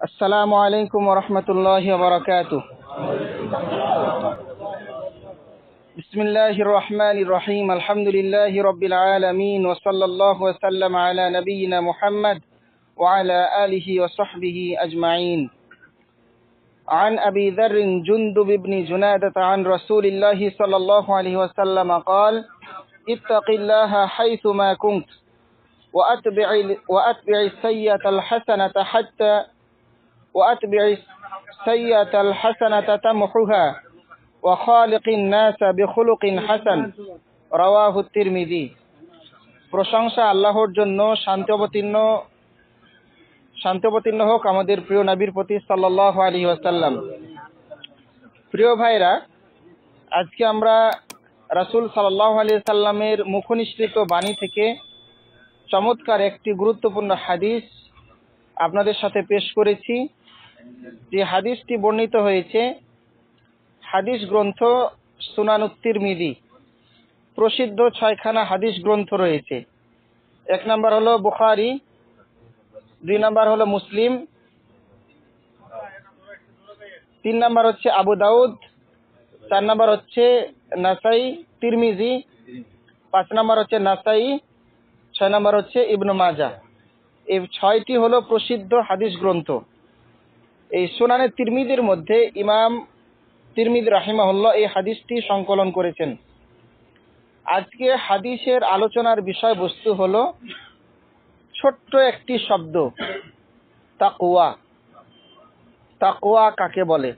السلام عليكم ورحمة الله وبركاته. بسم الله الرحمن الرحيم. الحمد لله رب العالمين، وصلى الله وسلم على نبينا محمد وعلى آله وصحبه أجمعين. عن أبي ذر جندب بن جنادة عن رسول الله صلى الله عليه وسلم قال: اتق الله حيثما كنت وأتبع السيئة الحسنة تمحها وخالق الناس بخلق حسن. رواه الترمذي. প্রশংসা আল্লাহর জন্য, শান্তি অবতীর্ণ হোক আমাদের প্রিয় নবীর প্রতি সাল্লাল্লাহু আলাইহি ওয়াসাল্লাম। প্রিয় ভাইরা, আজকে আমরা রাসূল সাল্লাল্লাহু আলাইহি ওয়াসাল্লামের মুখনিসৃত বাণী থেকে চমৎকার একটি গুরুত্বপূর্ণ হাদিস আপনাদের সাথে পেশ করেছি। যে হাদিসটি বর্ণিত হয়েছে হাদিস গ্রন্থ সুনানুত তিরমিজি। প্রসিদ্ধ 6খানা হাদিস গ্রন্থ রয়েছে। 1 নম্বর হলো বুখারী, 2 নম্বর হলো মুসলিম, 3 নম্বর হচ্ছে আবু দাউদ, 4 নম্বর হচ্ছে নাসাই তিরমিজি, 5 নম্বর হচ্ছে নাসাই, 6 নম্বর হচ্ছে ইবনে মাজাহ। এই 6টি হলো প্রসিদ্ধ হাদিস গ্রন্থ। এই সুনানে তিরমিজির মধ্যে ইমাম তিরমিজি রাহিমাহুল্লাহ এই হাদিসটি সংকলন করেছেন। আজকে হাদিসের আলোচনার বিষয়বস্তু হলো ছোট্ট একটি শব্দ, তাকওয়া। তাকওয়া কাকে বলে?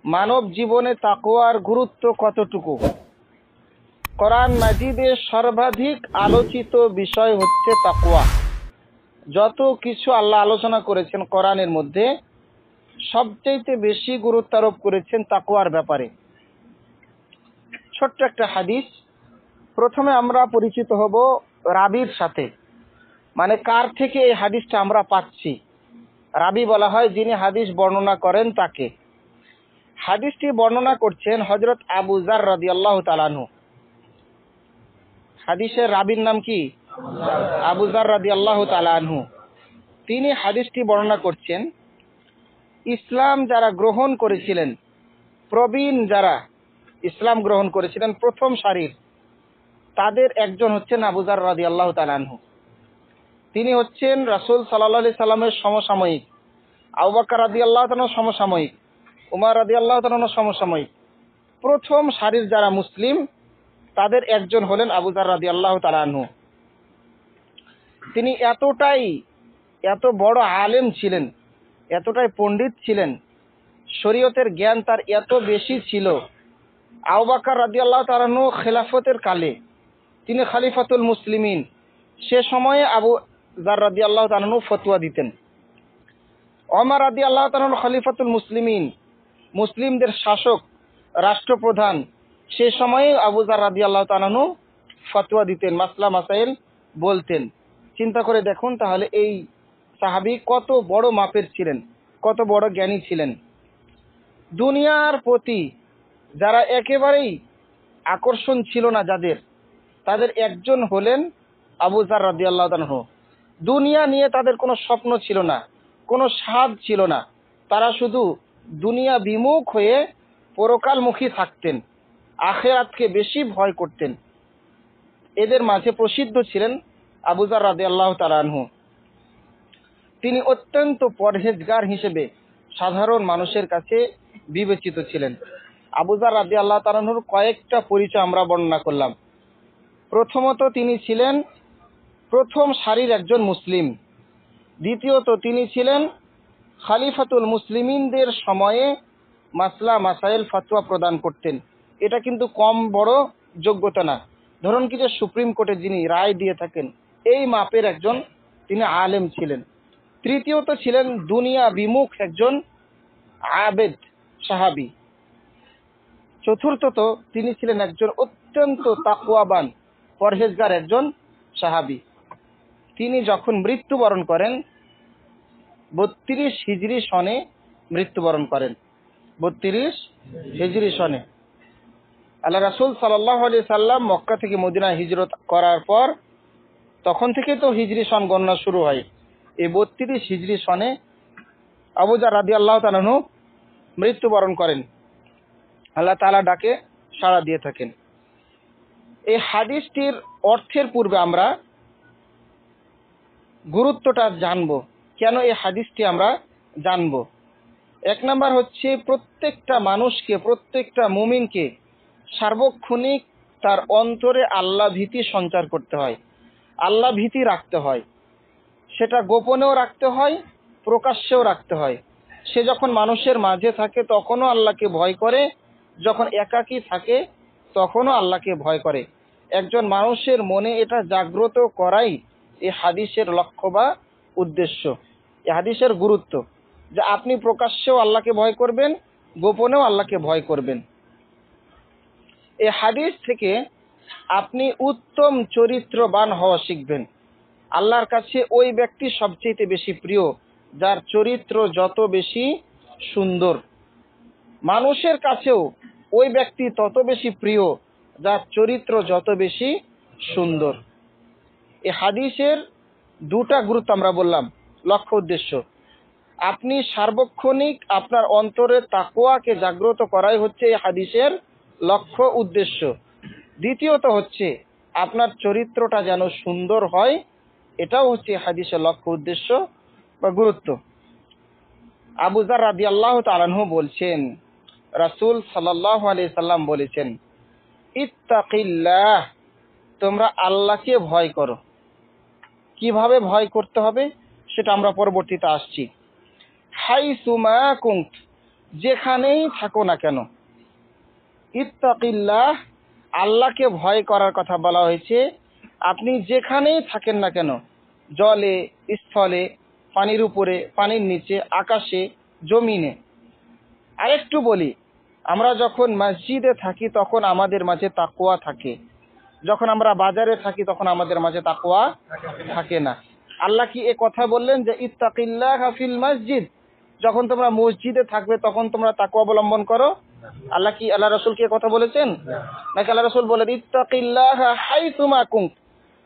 মানব জীবনে তাকওয়ার গুরুত্ব কতটুকু? কোরআন মাজিদে সর্বাধিক আলোচিত বিষয় হচ্ছে তাকওয়া। যত কিছু আল্লাহ আলোচনা করেছেন কোরআনের মধ্যে সবচেয়ে বেশি গুরুত্ব আরোপ করেছেন তাকওয়ার ব্যাপারে। ছোট্ট একটা হাদিস। প্রথমে আমরা পরিচিত হব রাবীর সাথে, মানে কার থেকে এই হাদিসটা আমরা পাচ্ছি। রাবী বলা হয় যিনি হাদিস বর্ণনা করেন তাকে। হাদিসটি বর্ণনা করছেন হযরত আবু যার রাদিয়াল্লাহু তাআলা আনহু। হাদিসের রাবীর নাম কি? আবু যার রাদিয়াল্লাহু তাআলা আনহু। তিনি হাদিসটি বর্ণনা করছেন, ইসলাম যারা গ্রহণ করেছিলেন, প্রবীণ যারা ইসলাম গ্রহণ করেছিলেন প্রথম সারির, তাদের একজন হচ্ছেন আবু যার রাদিয়াল্লাহু তাআলা আনহু। তিনি হচ্ছেন রাসূল সাল্লাল্লাহু আলাইহি সাল্লামের সমসাময়িক। আবু বকর রাদিয়াল্লাহু তাআলা সমসাময়িক, উমর রাদিয়াল্লাহু তাআলা সমসাময়িক। প্রথম সারির যারা মুসলিম তাদের একজন হলেন আবু যার রাদিয়াল্লাহু তাআলা আনহু। তিনি এত বড় আলেম ছিলেন, এতটাই পণ্ডিত ছিলেন, শরীয়তের জ্ঞান তার এত বেশি ছিল। আবু বকর রাদিয়াল্লাহু তাআলা আনহু খেলাফতের কালে তিনি খলিফাতুল মুসলিমিন, সে সময়ে আবু যার রাদিয়াল্লাহু তাআলা আনহু ফতোয়া দিতেন। ওমর রাদিয়াল্লাহু তাআলা আনহু খলিফাতুল মুসলিমিন, মুসলিমদের শাসক, রাষ্ট্রপ্রধান, সে সময়ে আবু যার রাদিয়াল্লাহু তাআলা আনহু ফতোয়া দিতেন, মাসলা মাসাইল বলতেন। চিন্তা করে দেখুন তাহলে এই সাহাবী কত বড় মাপের ছিলেন, কত বড় জ্ঞানী ছিলেন। দুনিয়ার প্রতি যারা একেবারেই আকর্ষণ ছিল না যাদের, তাদের একজন হলেন আবু যার রাদিয়াল্লাহু তাআলা আনহু। দুনিয়া নিয়ে তাদের কোনো স্বপ্ন ছিল না, কোনো স্বাদ ছিল না। তারা শুধু দুনিয়া বিমুখ হয়ে পরকালমুখী থাকতেন, আখিরাতকে বেশি ভয় করতেন। এদের মাঝে প্রসিদ্ধ ছিলেন আবু যার রাদিয়াল্লাহু তাআলা আনহু। তিনি অত্যন্ত পরহেজগার হিসেবে সাধারণ মানুষের কাছে বিবেচিত ছিলেন। আবু যার রাদিয়াল্লাহু তাআলা আনহুর কয়েকটা পরিচয় আমরা বর্ণনা করলাম। প্রথমত তিনি ছিলেন প্রথম সারির একজন মুসলিম। দ্বিতীয়ত তিনি ছিলেন খলিফাতুল মুসলিমিনদের সময়ে মাসলা মাসাইল ফতোয়া প্রদান করতেন। এটা কিন্তু কম বড় যোগ্যতা না। ধরুন কি যে সুপ্রিম কোর্টে যিনি রায় দিয়ে থাকেন, এই মাপের একজন তিনি আলেম ছিলেন। তৃতীয়ত ছিলেন দুনিয়া বিমুখ একজন আবেদ সাহাবী। চতুর্থত তিনি ছিলেন একজন অত্যন্ত তাকওয়াবান, পরহেজগার একজন সাহাবী। তিনি যখন মৃত্যুবরণ করেন 32 হিজরি সনে মৃত্যুবরণ করেন। 32 হিজরি সনে আল্লাহ রাসূল সাল্লাল্লাহু আলাইহি সাল্লাম মক্কা থেকে মদিনা হিজরত করার পর তখন থেকেই তো হিজরি সন গণনা শুরু হয়। এই 32 হিজরি সনে আবু যার রাদিয়াল্লাহু তাআলা আনহু মৃত্যুবরণ করেন। আল্লাহ তাআলা ডাকে সাড়া দিয়ে থাকেন। এই হাদিসটির অর্থের পূর্বে আমরা গুরুত্বটা জানবো। কেন এই হাদিসটি আমরা জানবো? এক নাম্বার হচ্ছে, প্রত্যেকটা মানুষকে, প্রত্যেকটা মুমিনকে সার্বক্ষণিক তার অন্তরে আল্লাহ ভীতি সঞ্চার করতে হয়, আল্লাহ ভীতি রাখতে হয়। সেটা গোপনেও রাখতে হয়, প্রকাশ্যেও রাখতে হয়। সে যখন মানুষের মাঝে থাকে তখনও আল্লাহকে ভয় করে, যখন একাকী থাকে তখনও আল্লাহকে ভয় করে। একজন মানুষের মনে এটা জাগ্রত করাই এই হাদিসের লক্ষ্য বা উদ্দেশ্য, এই হাদিসের গুরুত্ব, যে আপনি প্রকাশ্যেও আল্লাহকে ভয় করবেন, গোপনেও আল্লাহকে ভয় করবেন। এই হাদিস থেকে আপনি উত্তম চরিত্রবান হওয়া শিখবেন। আল্লাহর কাছে ওই ব্যক্তি সবচেয়ে বেশি প্রিয় যার চরিত্র যত বেশি সুন্দর। মানুষের কাছেও ওই ব্যক্তি তত বেশি প্রিয় যার চরিত্র যত বেশি সুন্দর। এই হাদিসের দুটা গুরুত্ব আমরা বললাম, লক্ষ্য উদ্দেশ্য। আপনি সার্বক্ষণিক আপনার অন্তরে তাকওয়াকে জাগ্রত করাই হচ্ছে এই হাদিসের লক্ষ্য উদ্দেশ্য। দ্বিতীয়ত হচ্ছে আপনার চরিত্রটা যেন সুন্দর হয়, এটাও হচ্ছে হাদিসের লক্ষ্য উদ্দেশ্য বা গুরুত্ব। আবু যার রাদিয়াল্লাহু তাআলা আনহু বলছেন, রাসূল সাল্লাল্লাহু আলাইহি সাল্লাম বলেছেন, ইত্তাকিল্লাহ, তোমরা আল্লাহকে ভয় করো। কিভাবে ভয় করতে হবে সেটা আমরা পরবর্তীতে আসছি। হাইসুমা কুন্ত, যেখানেই থাকো না কেন। ইত্তাকিল্লাহ, আল্লাহকে ভয় করার কথা বলা হয়েছে। আপনি যেখানেই থাকেন না কেন, জলে, স্থলে, পানির উপরে, পানির নিচে, আকাশে, জমিনে। আরেকটু বলি, আমরা যখন মসজিদে থাকি তখন আমাদের মাঝে তাকওয়া থাকে, যখন আমরা বাজারে থাকি তখন আমাদের মাঝে তাকওয়া থাকে না। আল্লাহ কি এ কথা বললেন যে ইত্তাকিল্লাহ ফিল মসজিদ, যখন তোমরা মসজিদে থাকবে তখন তোমরা তাকওয়া অবলম্বন করো? আল্লাহ রাসূল কি এ কথা বলেছেন? নাকি আল্লাহ রাসূল বলেন ইত্তাকিল্লাহ হাইসুমা কুন্ত,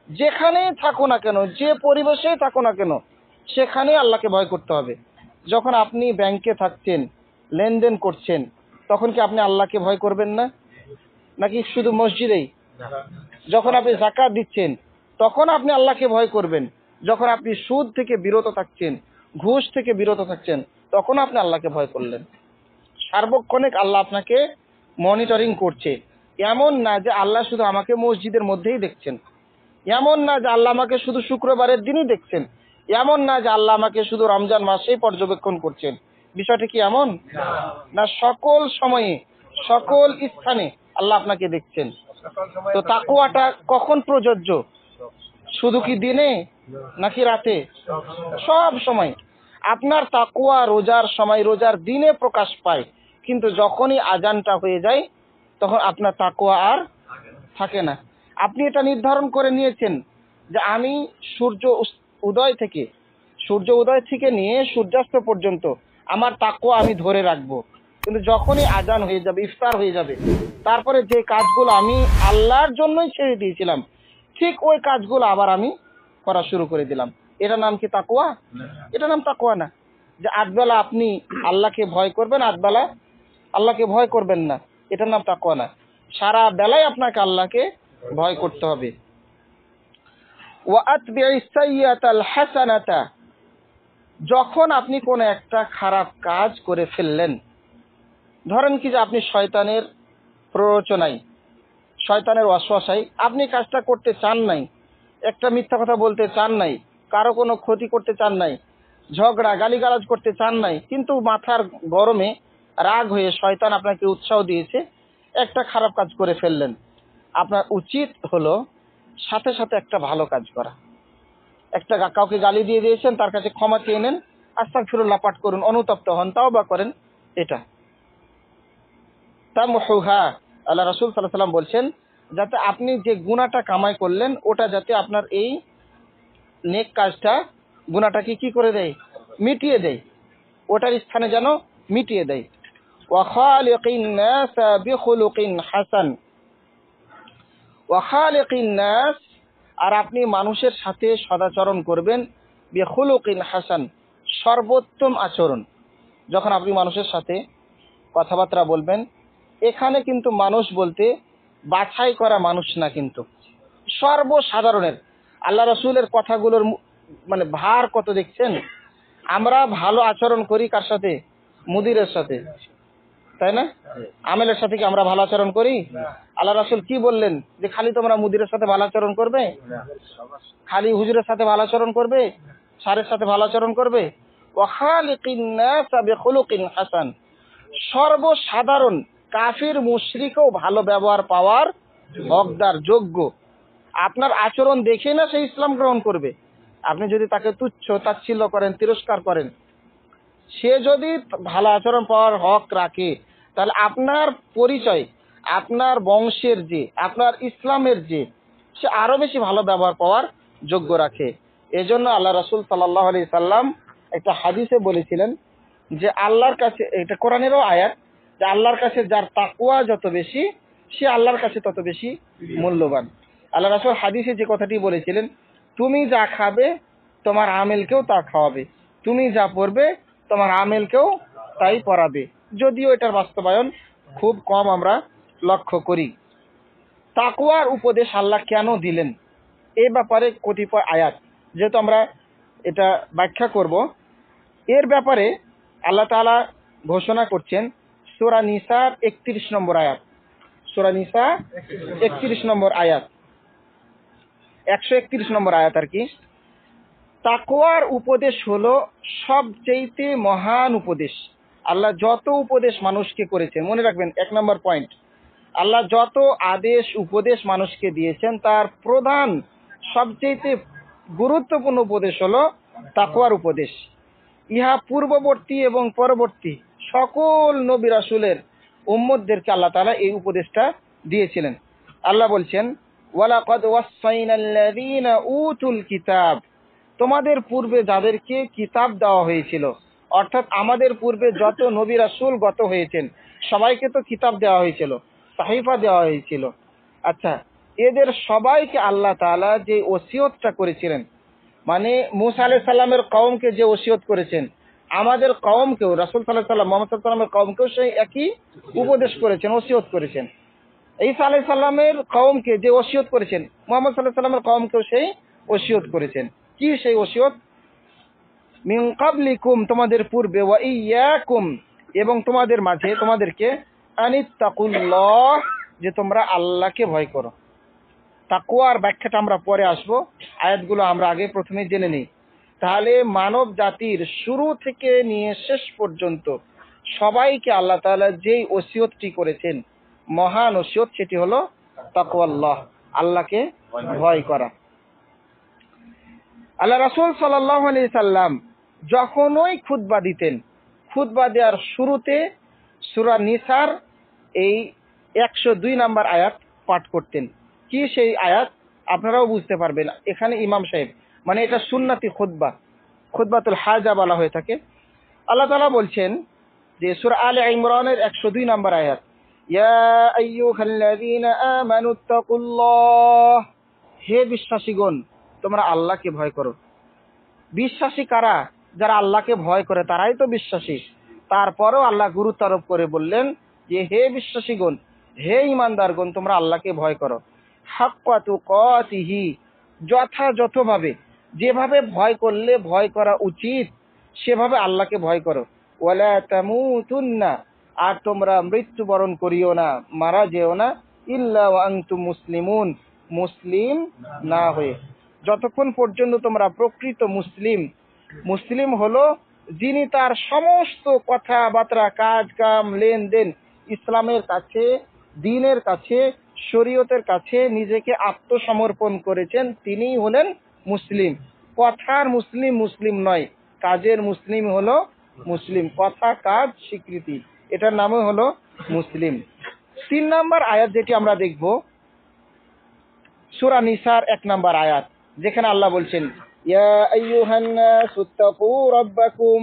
যেখানেই থাকো না কেন, যে পরিবেশেই থাকো না কেন, সেখানে আল্লাহকে ভয় করতে হবে। যখন আপনি ব্যাংকে থাকছেন, লেনদেন করছেন, তখন কি আপনি আল্লাহকে ভয় করবেন না? নাকি শুধু মসজিদেই? যখন আপনি যাকাত দিচ্ছেন তখন আপনি আল্লাহকে ভয় করবেন। যখন আপনি সুদ থেকে বিরত থাকছেন, ঘুষ থেকে বিরত থাকছেন, তখন আপনি আল্লাহকে ভয় করলেন। সার্বক্ষণিক আল্লাহ আপনাকে মনিটরিং করছে। এমন না যে আল্লাহ শুধু আমাকে মসজিদের মধ্যেই দেখছেন, এমন না যে আল্লাহ আমাকে শুধু শুক্রবারের দিনই দেখছেন, এমন না যে আল্লাহ আমাকে শুধু রমজান মাসেই পর্যবেক্ষণ করছেন। বিষয়টা কি এমন না? সকল সময়ে, সকল স্থানে আল্লাহ আপনাকে দেখছেন। তো তাকওয়াটা কখন প্রযোজ্য? শুধু কি দিনে নাকি রাতে? সব সময়। আপনার তাকওয়া রোজার সময়, রোজার দিনে প্রকাশ পায়, কিন্তু যখনই আজানটা হয়ে যায় তখন আপনার তাকওয়া আর থাকে না। আপনি এটা নির্ধারণ করে নিয়েছেন যে আমি সূর্য উদয় থেকে নিয়ে সূর্যাস্ত পর্যন্ত আমার তাকওয়া আমি ধরে রাখবো। কিন্তু যখনই আজান হয়ে যাবে, ইফতার হয়ে যাবে, তারপরে যে কাজগুলো আমি আল্লাহর জন্যই ছেড়ে দিয়েছিলাম, ঠিক ওই কাজগুলো আবার আমি করা শুরু করে দিলাম। এটা নাম কি তাকওয়া? এটা নাম তাকওয়া না। যে আধবেলা আপনি আল্লাহকে ভয় করবেন, আধবেলা আল্লাহকে ভয় করবেন না, এটার নাম তাকওয়া না। সারা বেলায় আপনাকে আল্লাহকে ভয় করতে হবে। ওয়া আতবি'is সাইয়্যাতাল হাসানাতা, যখন আপনি কোন একটা খারাপ কাজ করে ফেললেন, ধরেন কি যে আপনি শয়তানের প্ররোচনায়, শয়তানের ওয়াসওয়াসায় আপনি কাজটা করতে চান নাই, একটা মিথ্যা কথা বলতে চান নাই, কারো কোনো ক্ষতি করতে চান নাই, ঝগড়া গালিগালাজ করতে চান নাই, কিন্তু মাথার গরমে রাগ হয়ে শয়তান আপনাকে উৎসাহ দিয়েছে, একটা খারাপ কাজ করে ফেললেন। আপনার উচিত হলো সাথে সাথে একটা ভালো কাজ করা। একটা কাউকে গালি দিয়ে দিয়েছেন, তার কাছে ক্ষমা চেয়ে নেন, আস্তাগফিরুল্লাহ পাঠ করুন, অনুতপ্ত হন, তাওবা করেন। এটা তামহুহা, আল্লাহ রাসূল সাল্লাল্লাহু আলাইহি ওয়াসাল্লাম বলছেন, যাতে আপনি যে গুনাহটা কামাই করলেন ওটা যাতে আপনার এই নেক কাজটা গুনাহটাকে কি করে দেয়? মিটিয়ে দেয়, ওটার স্থানে যেন মিটিয়ে দেয়। ওয়া খালিকিন নাস বিখুলুকিন হাসান, ওয়া খালিকিন নাস, আর আপনি মানুষের সাথে সদাচরণ করবেন, বিখুলুকিন হাসান, সর্বোত্তম আচরণ। যখন আপনি মানুষের সাথে কথাবার্তা বলবেন, এখানে কিন্তু মানুষ বলতে বাছাই করা মানুষ না, কিন্তু সর্বসাধারণের আল্লাহ রসুলের কথাগুলোর মানে ভার কত দেখছেন। আমরা ভালো আচরণ করি কার সাথে? মুদিরের সাথে, তাই না? আমেলের সাথে কি আমরা ভালো আচরণ করি? আল্লাহ রাসূল কি বললেন যে খালি তোমরা মুদিরের সাথে ভালো আচরণ করবে, খালি হুজুরের সাথে ভালো আচরণ করবে, স্যারের সাথে ভালো আচরণ করবে? ওয়া খালিকিন নাস বিখুলুকিন হাসান, সর্বসাধারণ কাফির মুশরিকও ভালো ব্যবহার পাওয়ার হকদার, যোগ্য। আপনার আচরণ দেখে না সে ইসলাম গ্রহণ করবে। আপনি যদি তাকে তুচ্ছ তাচ্ছিল্য করেন, তিরস্কার করেন, সে যদি ভালো আচরণ পাওয়ার হক রাখে, তাহলে আপনার পরিচয়, আপনার বংশের যে, আপনার ইসলামের যে, সে আরো বেশি ভালো ব্যবহার পাওয়ার যোগ্য রাখে। এজন্য আল্লাহ রাসূল সাল্লাল্লাহু আলাইহি সাল্লাম একটা হাদিসে বলেছিলেন যে আল্লাহর কাছে, এটা কোরআনেরও আয়াত, যে আল্লাহর কাছে যার তাকওয়া যত বেশি, সে আল্লাহর কাছে তত বেশি মূল্যবান। আল্লাহ রাসূল হাদিসে যে কথাটি বলেছিলেন, তুমি যা খাবে তোমার আমেলকেও তা খাওয়াবে, তুমি যা পড়বে তোমার আমেলকেও তাই পড়াবে। যদিও এটার বাস্তবায়ন খুব কম আমরা লক্ষ্য করি। তাকওয়ার উপদেশ আল্লাহ কেন দিলেন এই ব্যাপারে কতিপয় আয়াত, যেহেতু আমরা এটা ব্যাখ্যা করব, এর ব্যাপারে আল্লাহ তাআলা ঘোষণা করছেন সূরা নিসার 31 নম্বর আয়াত। সূরা নিসা 31 নম্বর আয়াত, 131 নম্বর আয়াত আর কি। তাকওয়ার উপদেশ হলো সবচেয়ে মহান উপদেশ। আল্লাহ যত উপদেশ মানুষকে করেছেন, মনে রাখবেন 1 নম্বর পয়েন্ট, আল্লাহ যত আদেশ উপদেশ মানুষকে দিয়েছেন তার প্রধান সবচেয়ে গুরুত্বপূর্ণ উপদেশ হলো তাকওয়ার উপদেশ। ইহা পূর্ববর্তী এবং পরবর্তী সকল নবী রাসূলের উম্মতদেরকে আল্লাহ তাআলা এই উপদেশটা দিয়েছিলেন। আল্লাহ বলছেন, ওয়ালাকাদ ওয়াসাইনাল্লাযীনা উতুল কিতাব, তোমাদের পূর্বে যাদেরকে কিতাব দেওয়া হয়েছিল, অর্থাৎ আমাদের পূর্বে যত নবী রাসূল গত হয়েছেন সবাইকে তো কিতাব দেওয়া হয়েছিল, সাহিফা দেওয়া হয়েছিল। আচ্ছা, এদের সবাইকে আল্লাহ তাআলা যে ওসিয়তটা করেছিলেন, মানে মূসা আলাইহিস সালামের কওমকে যে ওসিয়ত করেছেন, আমাদের কওমকেও রাসূল সাল্লাল্লাহু আলাইহি ওয়াসাল্লাম মুহাম্মদ সাল্লাল্লাহু আলাইহি ওয়াসাল্লামের কওমকেও সেই একই উপদেশ করেছেন, ওসিয়ত করেছেন। ঈসা আলাইহিস সালামের কওমকে যে ওসিয়ত করেছেন, মুহাম্মদ সাল্লাল্লাহু আলাইহি ওয়াসাল্লামের কওমকেও সেই ওসিয়ত করেছেন। কি সেই ওসিয়ত? মিন ক্বাবলিকুম, তোমাদের পূর্বে, ওয়া ইয়াকুম, এবং তোমাদের মাঝে, তোমাদেরকে, আনিত্তাকুল্লাহ, যে তোমরা আল্লাহকে ভয় করো। তাকওয়ার ব্যাখ্যাটা আমরা পরে আসবো, আয়াতগুলো আমরা আগে প্রথমে জেনে নিই। তাহলে মানব জাতির শুরু থেকে নিয়ে শেষ পর্যন্ত সবাইকে আল্লাহ তাআলা যেই ওসিয়তটি করেছেন, মহান ওসিয়ত, সেটি হলো তাকওয়াল্লাহ, আল্লাহকে ভয় করা। আল্লাহ রাসূল সাল্লাল্লাহু আলাইহি সাল্লাম যখনই খুতবা দিতেন, খুতবা দেওয়ার শুরুতে সূরা নিসার এই 102 নম্বর আয়াত পাঠ করতেন। কি সেই আয়াত? আপনারাও বুঝতে পারবেন। এখানে ইমাম সাহেব, মানে এটা সুন্নতি খুতবা, খুতবাতুল হাজা বলা হয়ে থাকে। আল্লাহ তাআলা বলছেন যে সূরা আলে ইমরানের 102 নম্বর আয়াত, ইয়া আইয়ুহাল্লাযীনা আমানুত্তাকুল্লাহ, হে বিশ্বাসীগণ তোমরা আল্লাহকে ভয় করো। বিশ্বাসী কারা? যারা আল্লাহকে ভয় করে, তারাই তো বিশ্বাসী। তারপরেও আল্লাহ গুরুত্ব আরোপ করে বললেন যে হে বিশ্বাসীগণ, হে ঈমানদারগণ, তোমরা আল্লাহকে ভয় করো। হাক্কা তুকাতিহি, যথাযথভাবে, যেভাবে ভয় করলে ভয় করা উচিত সেভাবে আল্লাহকে ভয় করো। ওয়ালা তামুতুন্না, আর তোমরা মৃত্যুবরণ করিও না, মারা যেও না, ইল্লা ওয়া আনতুম মুসলিমুন, মুসলিম না হয়ে। যতক্ষণ পর্যন্ত তোমরা প্রকৃত মুসলিম, মুসলিম হলো যিনি তার সমস্ত কথাবার্তা, কাজ কাম, লেনদেন ইসলামের কাছে, দ্বীনের কাছে, শরীয়তের কাছে নিজেকে আত্মসমর্পণ করেছেন, তিনিই হলেন মুসলিম। কথার মুসলিম মুসলিম নয়, কাজের মুসলিম হলো মুসলিম। কথা, কাজ, স্বীকৃতি, এটার নামই হলো মুসলিম। 3 নম্বর আয়াত যেটি আমরা দেখব, সূরা নিসার 1 নম্বর আয়াত, যেখানে আল্লাহ বলছেন, ইয়া আইয়ুহান নাসুত্তাকু রাব্বাকুম,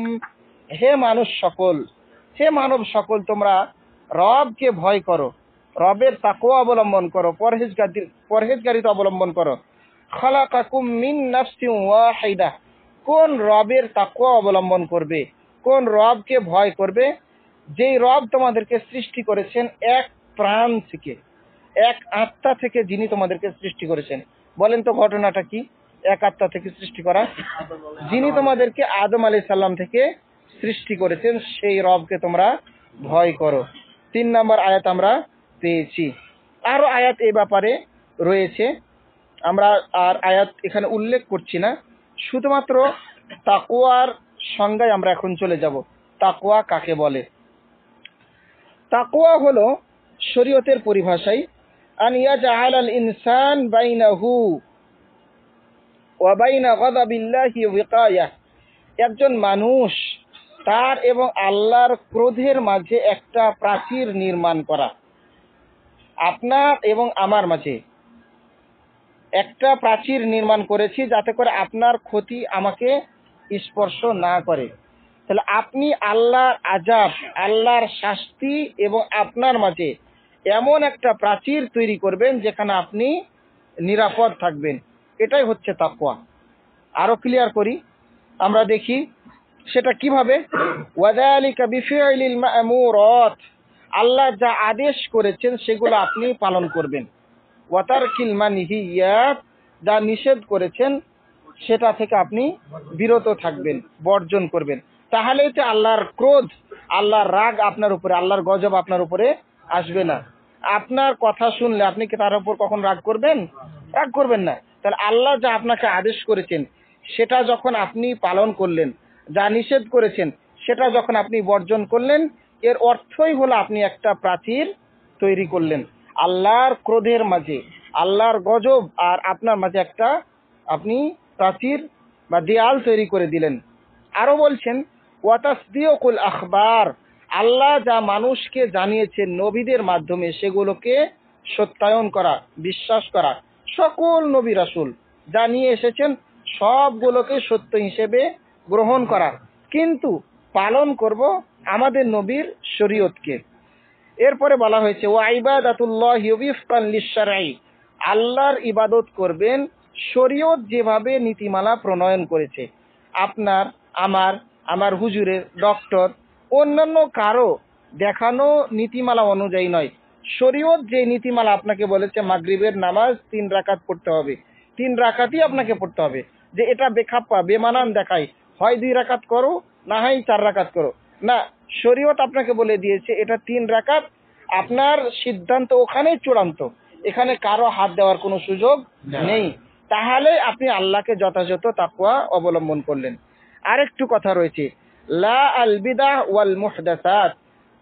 হে মানুষ সকল, হে মানব সকল, তোমরা রবকে ভয় করো, রবের তাকওয়া অবলম্বন করো, পরহেজগারিতা অবলম্বন করো। খালাকাকুম মিন নাফসিন ওয়াহিদা, কোন রবের তাকওয়া অবলম্বন করবে? কোন রবকে ভয় করবে? যেই রব তোমাদেরকে সৃষ্টি করেছেন এক প্রাণ থেকে, এক আত্মা থেকে, যিনি তোমাদেরকে সৃষ্টি করেছেন। বলেন তো ঘটনাটা কি? এক আত্মা থেকে সৃষ্টি করা, যিনি তোমাদেরকে আদম আলাইহিস সালাম থেকে সৃষ্টি করেছেন, সেই রবকে তোমরা ভয় করো। 3 নম্বর আয়াত আমরা পেয়েছি। আরো আয়াত এই ব্যাপারে রয়েছে, আমরা আর আয়াত এখানে উল্লেখ করছি না। শুধুমাত্র তাকওয়ার সংজ্ঞায় আমরা এখন চলে যাব। তাকওয়া কাকে বলে? তাকওয়া হলো শরীয়তের পরিভাষায় আন ইয়াজআলাল ইনসান বাইনাহু ওয়া বাইনা গাযাবিল্লাহি ওয়িকায়া, একজন মানুষ তার এবং আল্লাহর ক্রোধের মাঝে একটা প্রাচীর নির্মাণ করা। আপনার এবং আমার মাঝে একটা প্রাচীর নির্মাণ করেছি, যাতে করে আপনার ক্ষতি আমাকে স্পর্শ না করে। তাহলে আপনি আল্লাহর আযাব, আল্লাহর শাস্তি এবং আপনার মাঝে এমন একটা প্রাচীর তৈরি করবেন যেখানে আপনি নিরাপদ থাকবেন। এটাই হচ্ছে তাকওয়া। আরো ক্লিয়ার করি, আমরা দেখি সেটা কিভাবে। ওয়াযালিকা বিফি'লিল মা'মুরাত, আল্লাহ যা আদেশ করেছেন সেগুলো আপনি পালন করবেন। ওয়া তারকিল মানহিয়াত, যা নিষেধ করেছেন সেটা থেকে আপনি বিরত থাকবেন, বর্জন করবেন। তাহলেই তো আল্লাহর ক্রোধ, আল্লাহর রাগ আপনার উপরে, আল্লাহর গজব আপনার উপরে আসবে না। আপনার কথা শুনলে আপনি কি তার উপর কখন রাগ করবেন? রাগ করবেন না। তাহলে আল্লাহ যা আপনাকে আদেশ করেছেন সেটা যখন আপনি পালন করলেন, যা নিষেধ করেছেন সেটা যখন আপনি বর্জন করলেন, এর অর্থই হলো আপনি একটা প্রাচীর তৈরি করলেন। আল্লাহর ক্রোধের মাঝে, আল্লাহর গজব আর আপনার মাঝে একটা আপনি প্রাচীর বা দেয়াল তৈরি করে দিলেন। আরো বলছেন ওয়া তাসদীকুল আখবার, আল্লাহ যা মানুষকে জানিয়েছেন নবীদের মাধ্যমে সেগুলোকে সত্যায়ন করা, বিশ্বাস করা। সকল নবী রাসূল যা নিয়ে এসেছেন সবগুলোকে সত্য হিসেবে গ্রহণ করা, কিন্তু পালন করব আমাদের নবীর শরীয়তকে। এরপরে বলা হয়েছে ওয়া ইবাদাতুল্লাহি ওয়িফকান লিশ-শারঈ, আল্লাহর ইবাদত করবেন শরীয়ত যেভাবে নীতিমালা প্রণয়ন করেছে। আপনার, আমার হুজুরের, ডক্টর, অন্যান্য কারো দেখানো নীতিমালা অনুযায়ী নয়। শরীয়ত যে নীতিমালা আপনাকে বলেছে মাগরিবের নামাজ 3 রাকাত পড়তে হবে, 3 রাকাতই আপনাকে পড়তে হবে। যে এটা বেখাপ্পা, বেমানান দেখায়, হয় 2 রাকাত করো, না হয় 4 রাকাত করো, না, শরীয়ত আপনাকে বলে দিয়েছে এটা 3 রাকাত। আপনার সিদ্ধান্ত ওখানেই চূড়ান্ত, এখানে কারো হাত দেওয়ার কোনো সুযোগ নেই। তাহলে আপনি আল্লাহকে যথাযথ তাকওয়া অবলম্বন করলেন। আরেকটু কথা রয়েছে, লা আল বিদআ ওয়াল মুহদাসাত,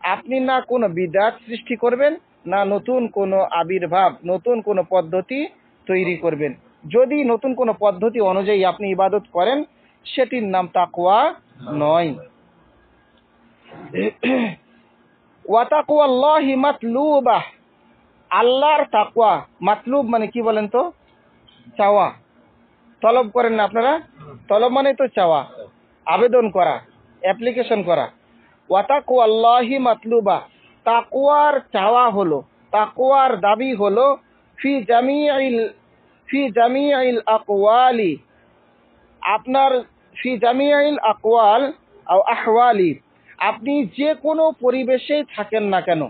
আপনি না কোনো বিদআত সৃষ্টি করবেন, না নতুন কোনো আবির্ভাব, নতুন কোনো পদ্ধতি তৈরি করবেন। যদি নতুন কোনো পদ্ধতি অনুযায়ী আপনি ইবাদত করেন সেটির নাম তাকওয়া নয়। ওয়া তাকওয়াল্লাহি মাতলুবা, আল্লাহর তাকওয়া, মাতলুব মানে কি বলেন তো? চাওয়া। তলব করেন না আপনারা? তলব মানে তো চাওয়া, আবেদন করা, অ্যাপ্লিকেশন করা। ওয়া তাকওয়াল্লাহি মাতলুবা, তাকওয়ার চাওয়া হলো, তাকওয়ার দাবি হলো ফি জামিইল আকওয়ালি, আপনার ফি জামিইল আকওয়াল আও আহওয়ালি, আপনি যে কোনো পরিবেশেই থাকেন না কেন,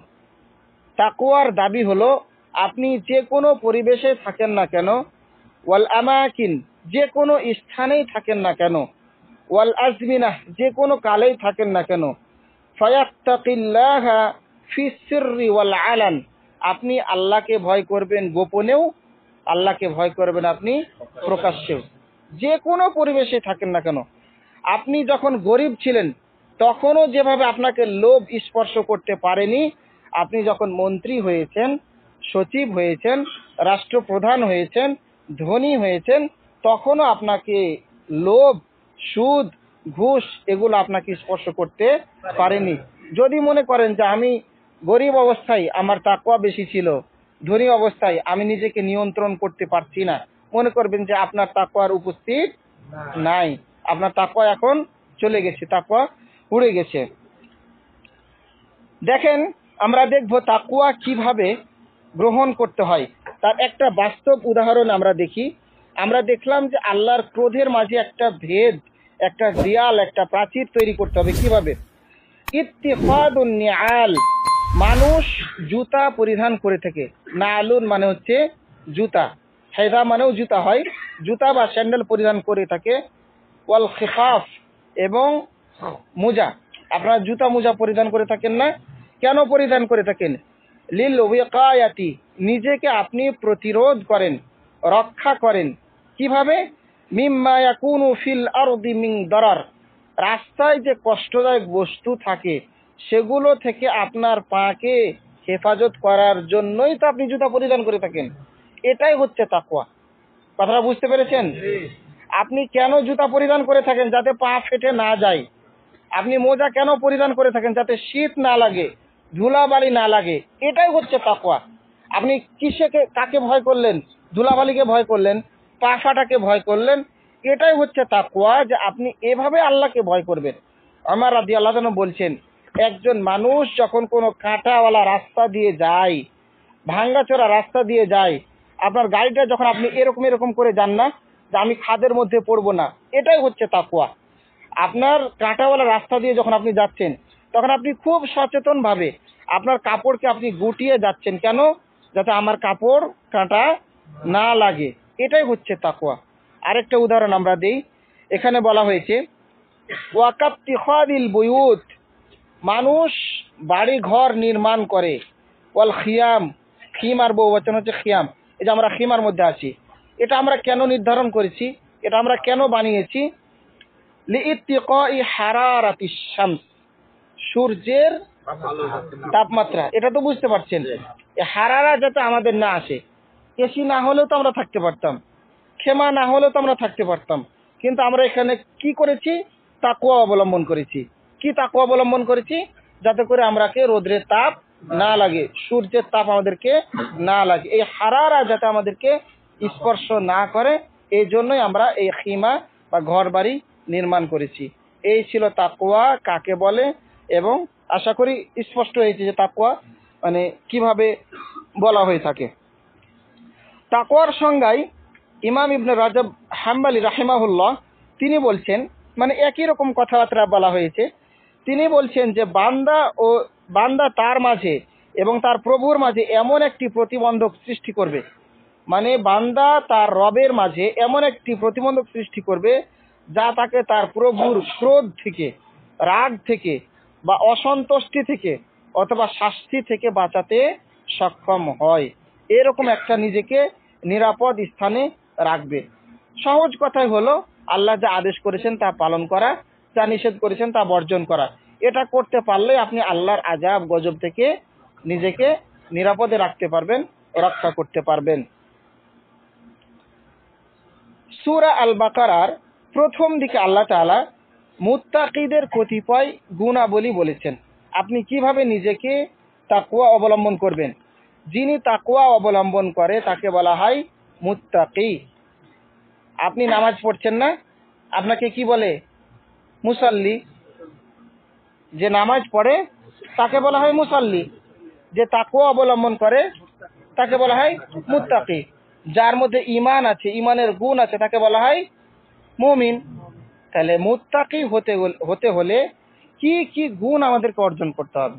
তাকওয়ার দাবি হলো আপনি যে কোনো পরিবেশে থাকেন না কেন, ওয়াল আমাকিন, যে কোনো স্থানেই থাকেন না কেন, ওয়াল আজমিনাহ, যে কোনো কালেই থাকেন না কেন, ফায়াত্তাকিল্লাহা ফিস সিররি ওয়াল আলান, আপনি আল্লাহকে ভয় করবেন গোপনেও, আল্লাহকে ভয় করবেন আপনি প্রকাশ্যেও। যে কোনো পরিবেশে থাকেন না কেন। আপনি যখন গরিব ছিলেন তখনও যেভাবে আপনাকে লোভ স্পর্শ করতে পারেনি, আপনি যখন মন্ত্রী হয়েছেন, সচিব হয়েছেন, রাষ্ট্রপ্রধান হয়েছেন, ধনী হয়েছেন, তখনও আপনাকে লোভ, সুদ, ঘুষ এগুলো আপনাকে স্পর্শ করতে পারেনি। যদি মনে করেন যে আমি গরিব অবস্থায় আমার তাকওয়া বেশি ছিল, ধনী অবস্থায় আমি নিজেকে নিয়ন্ত্রণ করতে পারছি না, মনে করবেন যে আপনার তাকওয়ার উপস্থিত নাই, আপনার তাকওয়া এখন চলে গেছে, তাকওয়া উড়ে গেছে। দেখেন, আমরা দেখব তাকওয়া কিভাবে গ্রহণ করতে হয়, তার একটা বাস্তব উদাহরণ আমরা দেখি। আমরা দেখলাম যে আল্লাহর ক্রোধের মাঝে একটা ভেদ, একটা দেয়াল, একটা প্রাচীর তৈরি করতে হবে। কিভাবে? ইত্তিখাদুন নিআল, মানুষ জুতা পরিধান করে থাকে। নালুন মানে হচ্ছে জুতা, হেদা মানেও জুতা হয়, জুতা বা স্যান্ডেল পরিধান করে থাকে। ওয়াল খিফাফ, এবং মোজা। আপনারা জুতা মোজা পরিধান করে থাকেন না? কেন পরিধান করে থাকেন? লিল ওয়াকায়াতি, নিজেকে আপনি প্রতিরোধ করেন, রক্ষা করেন। কিভাবে? মিম্মা ইয়াকুনু ফিল আরদি মিন দারার, রাস্তায় যে কষ্টদায়ক বস্তু থাকে সেগুলো থেকে আপনার পাকে হেফাজত করার জন্যই তো আপনি জুতা পরিধান করে থাকেন। এটাই হচ্ছে তাকওয়া। কথাটা বুঝতে পেরেছেন? আপনি কেন জুতা পরিধান করে থাকেন? যাতে পা ফেটে না যায়। আপনি মোজা কেন পরিধান করে থাকেন? যাতে শীত না লাগে, ধুলাবালি না লাগে। এটাই হচ্ছে তাকওয়া। আপনি কাকে ভয় করলেন? ধুলাবালিকে ভয় করলেন, পা ফাটাকে ভয় করলেন। এটাই হচ্ছে তাকওয়া, যে আপনি এভাবে আল্লাহকে ভয় করবেন। ওমর রাদিয়াল্লাহু আনহু বলছেন, একজন মানুষ যখন কোনো কাঁটাওয়ালা রাস্তা দিয়ে যায়, ভাঙ্গাচোরা রাস্তা দিয়ে যায়, আপনার গাড়িটা যখন আপনি এরকম এরকম করে যান না, যে আমি খাদের মধ্যে পড়বো না, এটাই হচ্ছে তাকওয়া। আপনার কাঁটাওয়ালা রাস্তা দিয়ে যখন আপনি যাচ্ছেন, তখন আপনি খুব সচেতন ভাবে আপনার কাপড়কে আপনি গুটিয়ে যাচ্ছেন। কেন? যাতে আমার কাপড় কাঁটা না লাগে। এটাই হচ্ছে তাকওয়া। আরেকটা উদাহরণ আমরা দেই। এখানে বলা হয়েছে ওয়াকাত্তিখাদিল বুয়ুত, মানুষ বাড়ি ঘর নির্মাণ করে। ওয়াল খিয়াম, খিম আর বহুবচন হচ্ছে খিয়াম। এই যে আমরা খিমার মধ্যে আছি, এটা আমরা কেন নির্ধারণ করেছি? এটা আমরা কেন বানিয়েছি? লিইত্তিকাই হারারাতিশ শামস, সূর্যের তাপমাত্রা। এটা তো বুঝতে পারছেন, এই হারারা যাতে আমাদের না আসে। এসি না হলেও তো আমরা থাকতে পারতাম, খেমা না হলেও তো আমরা থাকতে পারতাম, কিন্তু আমরা এখানে কি করেছি? তাকওয়া অবলম্বন করেছি। কি তাকওয়া অবলম্বন করেছি? যাতে করে আমরাকে রোদ্রের তাপ না লাগে, সূর্যের তাপ আমাদেরকে না লাগে, এই হারারা যাতে আমাদেরকে স্পর্শ না করে, এই জন্যই আমরা এই খিমা বা ঘর বাড়ি নির্মাণ করেছি। এই ছিল তাকওয়া কাকে বলে, এবং আশা করি স্পষ্ট হয়েছে যে তাকওয়া মানে কিভাবে বলা হয়ে থাকে। তাকওয়ার সংজ্ঞায় ইমাম ইবনে রাজব হাম্বলি রাহিমাহুল্লাহ তিনি বলছেন, মানে একই রকম কথাবার্তা বলা হয়েছে। তিনি বলছেন যে বান্দা তার মাঝে এবং তার প্রভুর মাঝে এমন একটি প্রতিবন্ধক সৃষ্টি করবে, মানে বান্দা তার রবের মাঝে এমন একটি প্রতিবন্ধক সৃষ্টি করবে যা তাকে তার প্রভুর ক্রোধ থেকে, রাগ থেকে, বা অসন্তুষ্টি থেকে অথবা শাস্তি থেকে বাঁচাতে সক্ষম হয়। এরকম একটা নিজেকে নিরাপদ স্থানে রাখবে। সহজ কথাই হলো আল্লাহ যা আদেশ করেছেন তা পালন করা, যা নিষেধ করেছেন তা বর্জন করা। এটা করতে পারলে আপনি আল্লাহর আযাব গজব থেকে নিজেকে নিরাপদে রাখতে পারবেন, রক্ষা করতে পারবেন। সূরা আল বাকারার প্রথম দিকে আল্লাহ তাআলা মুত্তাকিদের কতিপয় গুণাবলী বলেছেন। আপনি কিভাবে নিজেকে তাকওয়া অবলম্বন করবেন? যিনি তাকওয়া অবলম্বন করে তাকে বলা হয় মুত্তাকি। আপনি নামাজ পড়ছেন না, আপনাকে কি বলে? মুসাল্লি। যে নামাজ পড়ে তাকে বলা হয় মুসাল্লি। যে তাকওয়া অবলম্বন করে তাকে বলা হয় মুত্তাকি। যার মধ্যে ঈমান আছে, ঈমানের গুণ আছে, তাকে বলা হয় মুমিন। তাহলে মুত্তাকি হতে হলে কি কি গুণ আমাদেরকে অর্জন করতে হবে?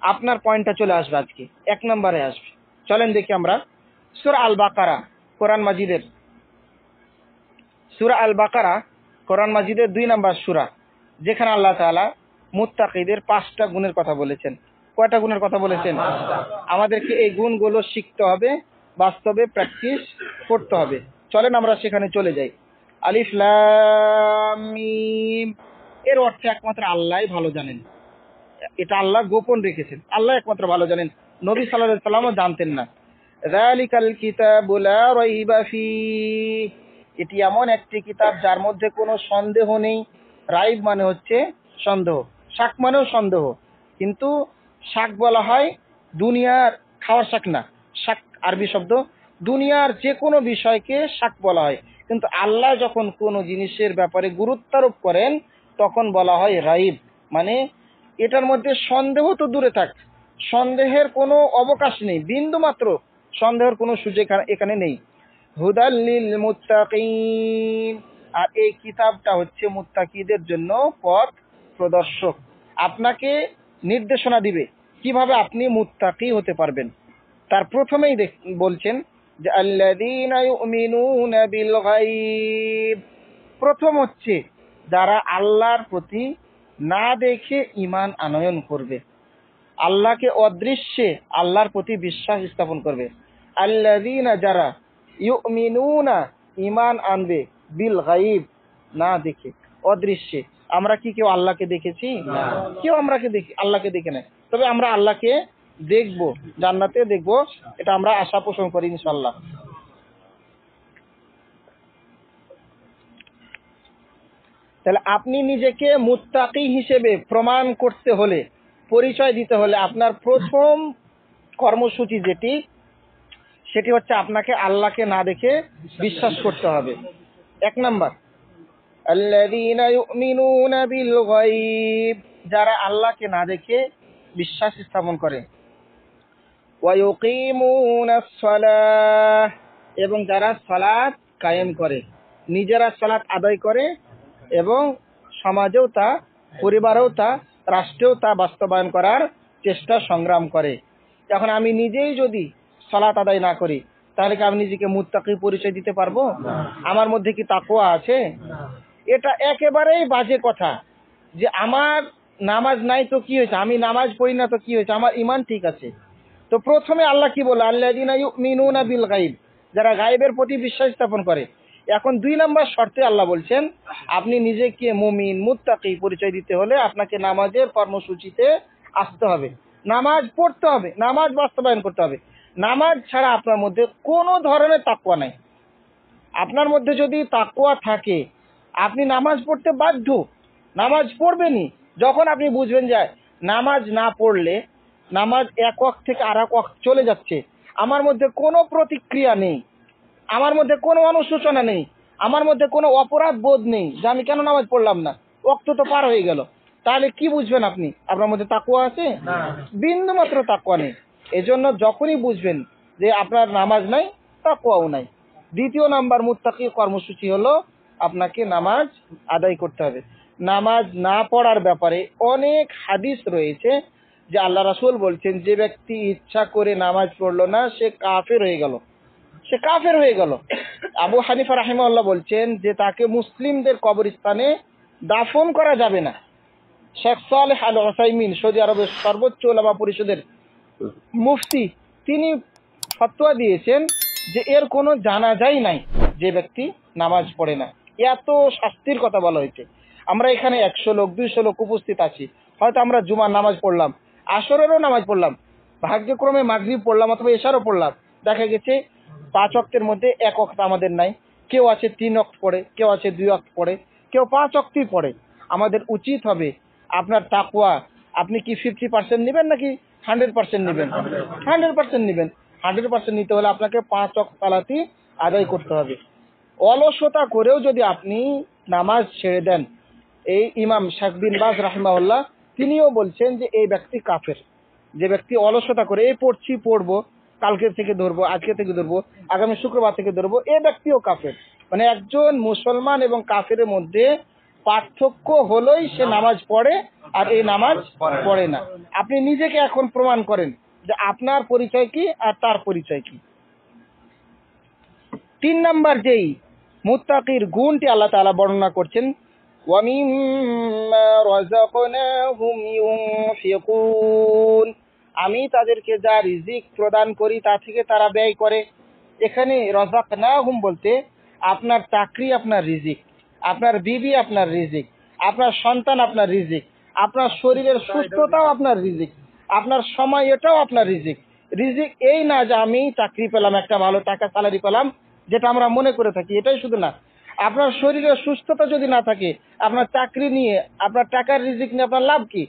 আপনার পয়েন্টটা চলে আসবে আজকে, 1 নম্বরে আসবে। চলেন দেখি আমরা সূরা আল বাকারা, কোরআন মাজিদের সূরা আল বাকারা কোরআন মাজিদের 2 নম্বর সূরা, যেখানে আল্লাহ তাআলা মুত্তাকিদের 5টা গুণের কথা বলেছেন। কয়টা গুণের কথা বলেছেন? আমাদেরকে এই গুণগুলো শিখতে হবে, বাস্তবে প্র্যাকটিস করতে হবে। চলেন আমরা সেখানে চলে যাই। আলিফ লাম মিম এর অর্থ একমাত্র আল্লাহই ভালো জানেন। এটা আল্লাহ গোপন রেখেছেন, আল্লাহ একমাত্র ভালো জানেন। নবী সাল্লাল্লাহু আলাইহি ওয়াসাল্লামও জানতেন না। যালিকাল কিতাবু লা রাইবা ফীহ, এটি এমন একটি কিতাব যার মধ্যে কোনো সন্দেহ নেই। রাইব মানে হচ্ছে সন্দেহ, শাক মানেও সন্দেহ, কিন্তু শাক বলা হয় দুনিয়ার খাওয়ার শাক না, শাক আরবি শব্দ। দুনিয়ার যে কোনো বিষয়কে শাক বলা হয়, কিন্তু আল্লাহ যখন কোনো জিনিসের ব্যাপারে গুরুত্বারোপ করেন তখন বলা হয় রাইব। মানে এটার মধ্যে সন্দেহ তো দূরে থাক, সন্দেহের কোনো অবকাশ নেই, বিন্দু মাত্র সন্দেহের কোনো সুযোগ এখানে নেই। হুদাল লিল মুত্তাকিন, আর এই কিতাবটা হচ্ছে মুত্তাকিদের জন্য পথ প্রদর্শক, আপনাকে নির্দেশনা দিবে কিভাবে আপনি মুত্তাকি হতে পারবেন। তার প্রথমেই বলছেন যে আল্লাযীনা ইউমিনুনা বিল গায়ব, প্রথম হচ্ছে যারা আল্লাহর প্রতি না দেখে ঈমান আনয়ন করবে, আল্লাহকে অদৃশ্যে আল্লাহর প্রতি বিশ্বাস স্থাপন করবে। আল্লাযীনা যারা ইউমিনুনা ঈমান আনবে বিল গায়ব না দেখে, অদৃশ্যে। আমরা কি কেউ আল্লাহকে দেখেছি? না, কেউ আল্লাহকে দেখে নাই। তবে আমরা আল্লাহকে দেখব, জান্নাতে দেখব, এটা আমরা আশা পোষণ করি ইনশাআল্লাহ। তাহলে আপনি নিজেকে মুত্তাকি হিসেবে প্রমাণ করতে হলে, পরিচয় দিতে হলে, আপনার প্রথম কর্মসূচি সেটি হচ্ছে আপনাকে আল্লাহকে না দেখে বিশ্বাস করতে হবে। 1 নাম্বার, আল্লাযীনা ইউমিনুনা বিল গায়ব, যারা আল্লাহকে না দেখে বিশ্বাস স্থাপন করে। ওয়া ইউকিমুনাস সালাহ, এবং যারা সালাত কায়েম করে, নিজেরা সালাত আদায় করে এবং সমাজেও তা, পরিবারেও তা, রাষ্ট্রেও তা বাস্তবায়ন করার চেষ্টা সংগ্রাম করে। এখন আমি নিজেই যদি সালাত আদায় না করি, তাহলে কি আমি নিজেকে মুত্তাকি পরিচয় দিতে পারবো? আমার মধ্যে কি তাকওয়া আছে? এটা একেবারেই বাজে কথা যে আমার নামাজ নাই তো কি হয়েছে, আমি নামাজ পড়ি না তো কি হয়েছে, আমার ঈমান ঠিক আছে। তো প্রথমে আল্লাহ কি বলে? আল্লাযীনা ইউমিনুনা বিল গায়ব, যারা গায়বের প্রতি বিশ্বাস স্থাপন করে। এখন 2 নাম্বার শর্তে আল্লাহ বলছেন আপনি নিজেকে মুমিন মুত্তাকি পরিচয় দিতে হলে আপনাকে নামাজের কর্মসূচিতে আসতে হবে, নামাজ পড়তে হবে, নামাজ বাস্তবায়ন করতে হবে। নামাজ ছাড়া আপনার মধ্যে কোনো ধরনের তাকওয়া নাই। আপনার মধ্যে যদি তাকওয়া থাকে আপনি নামাজ পড়তে বাধ্য, নামাজ পড়বেনই। যখন আপনি বুঝবেন যে নামাজ না পড়লে নামাজ এক ওয়াক্ত থেকে আরেক ওয়াক্ত চলে যাচ্ছে, আমার মধ্যে কোনো প্রতিক্রিয়া নেই, আমার মধ্যে কোনো অনুশোচনা নেই, আমার মধ্যে কোনো অপরাধ বোধ নেই যে আমি কেন নামাজ পড়লাম না, ওয়াক্ত তো পার হয়ে গেল, তাহলে কি বুঝবেন আপনি? আপনার মধ্যে তাকওয়া আছে? বিন্দু মাত্র তাকওয়া নেই। এজন্য যখনই বুঝবেন যে আপনার নামাজ নাই, তাকওয়াও নাই। 2 নাম্বার মুত্তাকি কর্মসূচি হলো আপনাকে নামাজ আদায় করতে হবে। নামাজ না পড়ার ব্যাপারে অনেক হাদিস রয়েছে যে আল্লাহ রাসূল বলছেন যে ব্যক্তি ইচ্ছা করে নামাজ পড়লো না সে কাফের হয়ে গেল, সে কাফের হয়ে গেল। আবু হানিফা রাহিমাহুল্লাহ বলছেন যে তাকে মুসলিমদের কবরস্থানে দাফন করা যাবে না। শেখ সালেহ আল উসাইমিন, সৌদি আরবের সর্বোচ্চ উলামা পরিষদের মুফতি, তিনি ফতোয়া দিয়েছেন যে এর কোনো জানাজাই নাই যে ব্যক্তি নামাজ পড়ে না। এত শাস্তির কথা বলা হয়েছে। আমরা এখানে 100 লোক 200 লোক উপস্থিত আছি, হয়তো আমরা জুমার নামাজ পড়লাম, আসরেরও নামাজ পড়লাম, ভাগ্যক্রমে মাগরিব পড়লাম অথবা এশারও পড়লাম, দেখা গেছে 5 ওয়াক্তের মধ্যে 1 ওয়াক্ত আমাদের নাই। কেউ আছে 3 ওয়াক্ত পড়ে, কেউ আছে 2 ওয়াক্ত পড়ে, কেউ 5 ওয়াক্তই পড়ে। আমাদের উচিত হবে আপনার তাকওয়া আপনি কি 50% নেবেন নাকি 100% নেবেন? 100% নেবেন। 100% নিতে হলে আপনাকে 5 ওয়াক্ত সালাতই আদায় করতে হবে। অলসতা করেও যদি আপনি নামাজ ছেড়ে দেন, এই ইমাম শেখ বিন বাজ রাহিমাহুল্লাহ তিনিও বলছেন যে এই ব্যক্তি কাফের। যে ব্যক্তি অলসতা করে এই পড়বো, কালকে থেকে ধরবো, আজকে থেকে ধরবো, আগামী শুক্রবার থেকে ধরবো, এই ব্যক্তিও কাফের। মানে একজন মুসলমান এবং কাফের মধ্যে পার্থক্য হলোই সে নামাজ পড়ে আর এই নামাজ পড়ে না। আপনি নিজেকে এখন প্রমাণ করেন যে আপনার পরিচয় কি আর তার পরিচয় কি। 3 নাম্বার যেই মুত্তাকির গুণটি আল্লাহ তাআলা বর্ণনা করছেন, ওয়া মিম্মা রাযাকনাহুম ইউনফিকুন, আমি তাদেরকে যা রিজিক প্রদান করি তা থেকে তারা ব্যয় করে। এখানে রাযাকনাহুম বলতে আপনার চাকরি আপনার রিজিক, আপনার বিবি আপনার রিজিক, আপনার সন্তান আপনার রিজিক, আপনার শরীরের সুস্থতাও আপনার রিজিক, আপনার সময় এটাও আপনার রিজিক। রিজিক এই না যে আমি চাকরি পেলাম, একটা ভালো টাকা স্যালারি পেলাম, যেটা আমরা মনে করে থাকি, এটাই শুধু না। আপনার শরীরের সুস্থতা যদি না থাকে, আপনার চাকরি নিয়ে, আপনার টাকার রিজিক নিয়ে আপনার লাভ কি?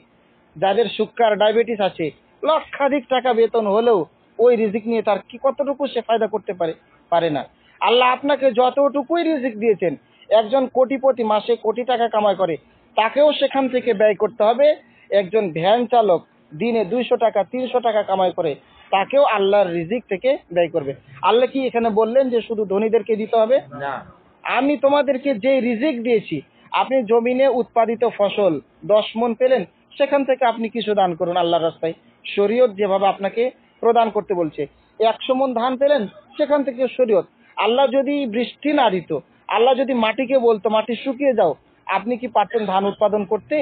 যাদের সুগার ডায়াবেটিস আছে, লক্ষাধিক টাকা বেতন হলেও ওই রিজিক নিয়ে তার কি কতটুকু সে ফায়দা করতে পারে না। আল্লাহ আপনাকে যতটুকুই রিজিক দিয়েছেন, একজন কোটিপতি মাসে কোটি টাকা কামাই করে, তাকেও সেখান থেকে ব্যয় করতে হবে। একজন ভ্যান চালক দিনে 200 টাকা 300 টাকা কামাই করে, তাকেও আল্লাহর রিজিক থেকে ব্যয় করবে। আল্লাহ কি এখানে বললেন যে শুধু ধনীদেরকে দিতে হবে? না, আমি তোমাদেরকে যে রিজিক দিয়েছি, আপনি জমিনে উৎপাদিত ফসল 10 মণ পেলেন, সেখান থেকে আপনি কিছু দান করুন আল্লাহর রাস্তায়। শরীয়ত যেভাবে আপনাকে প্রদান করতে বলছে। 100 মণ ধান পেলেন, সেখান থেকে শরীয়ত। আল্লাহ যদি বৃষ্টি না দিত, আল্লাহ যদি মাটিকে বলতো মাটি শুকিয়ে যাও, আপনি কি পারতেন ধান উৎপাদন করতে?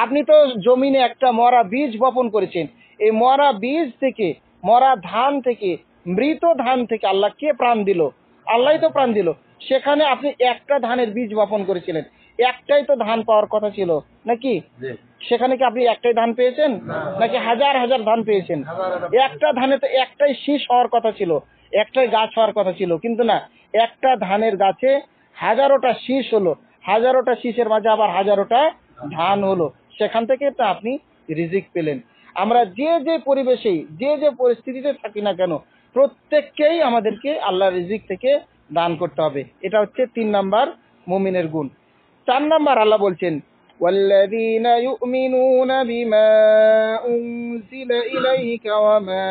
আপনি তো জমিনে একটা মরা বীজ বপন করেছেন। এই মরা বীজ থেকে, মরা ধান থেকে, মৃত ধান থেকে আল্লাহ কে প্রাণ দিল? আল্লাহই তো প্রাণ দিল। সেখানে আপনি একটা ধানের বীজ বপন করেছিলেন, একটাই তো ধান পাওয়ার কথা ছিল নাকি? সেখানে কি আপনি একটাই ধান পেয়েছেন নাকি হাজার হাজার ধান পেয়েছেন? একটা ধানে তো একটাই শীষ হওয়ার কথা ছিল, একটাই গাছ হওয়ার কথা ছিল, কিন্তু না, একটা ধানের গাছে হাজারোটা শীষ হলো, হাজারোটা শীষের মাঝে আবার হাজারোটা ধান হলো। সেখান থেকে তো আপনি রিজিক পেলেন। আমরা যে যে পরিবেশেই, যে যে পরিস্থিতিতে থাকি না কেন, প্রত্যেককেই আমাদেরকে আল্লাহ রিজিক থেকে দান করতে হবে। এটা হচ্ছে 3 নাম্বার মুমিনের গুণ। 4 নাম্বার আল্লাহ বলছেন, والذين يؤمنون بما أنزل إليك وما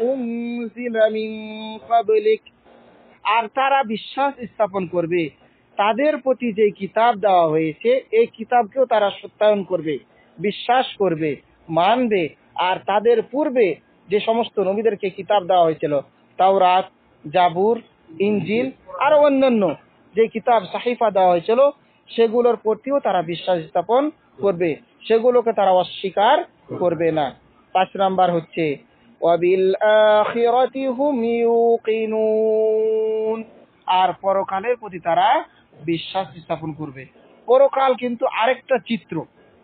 أنزل من قبلك, আর তারা বিশ্বাস স্থাপন করবে তাদের প্রতি যে কিতাব দেওয়া হয়েছে, এই কিতাবকেও তারা সত্যায়ন করবে, বিশ্বাস করবে, মানবে। আর তাদের পূর্বে যে সমস্ত নবীদেরকে কিতাব দেওয়া হয়েছিল, তাওরাত, জাবুর, ইনজিল আর অন্যান্য যে কিতাব সাহিফা দেওয়া হয়েছিল, সেগুলোর প্রতিও তারা বিশ্বাস স্থাপন করবে, সেগুলোকে তারা অস্বীকার করবে না। 5 নাম্বার হচ্ছে ওয়াবিল আখিরাতি হুম ইউকিনুন, আর পরকালের প্রতি তারা বিশ্বাস স্থাপন করবে। পরকাল কিন্তু আরেকটা চিত্র।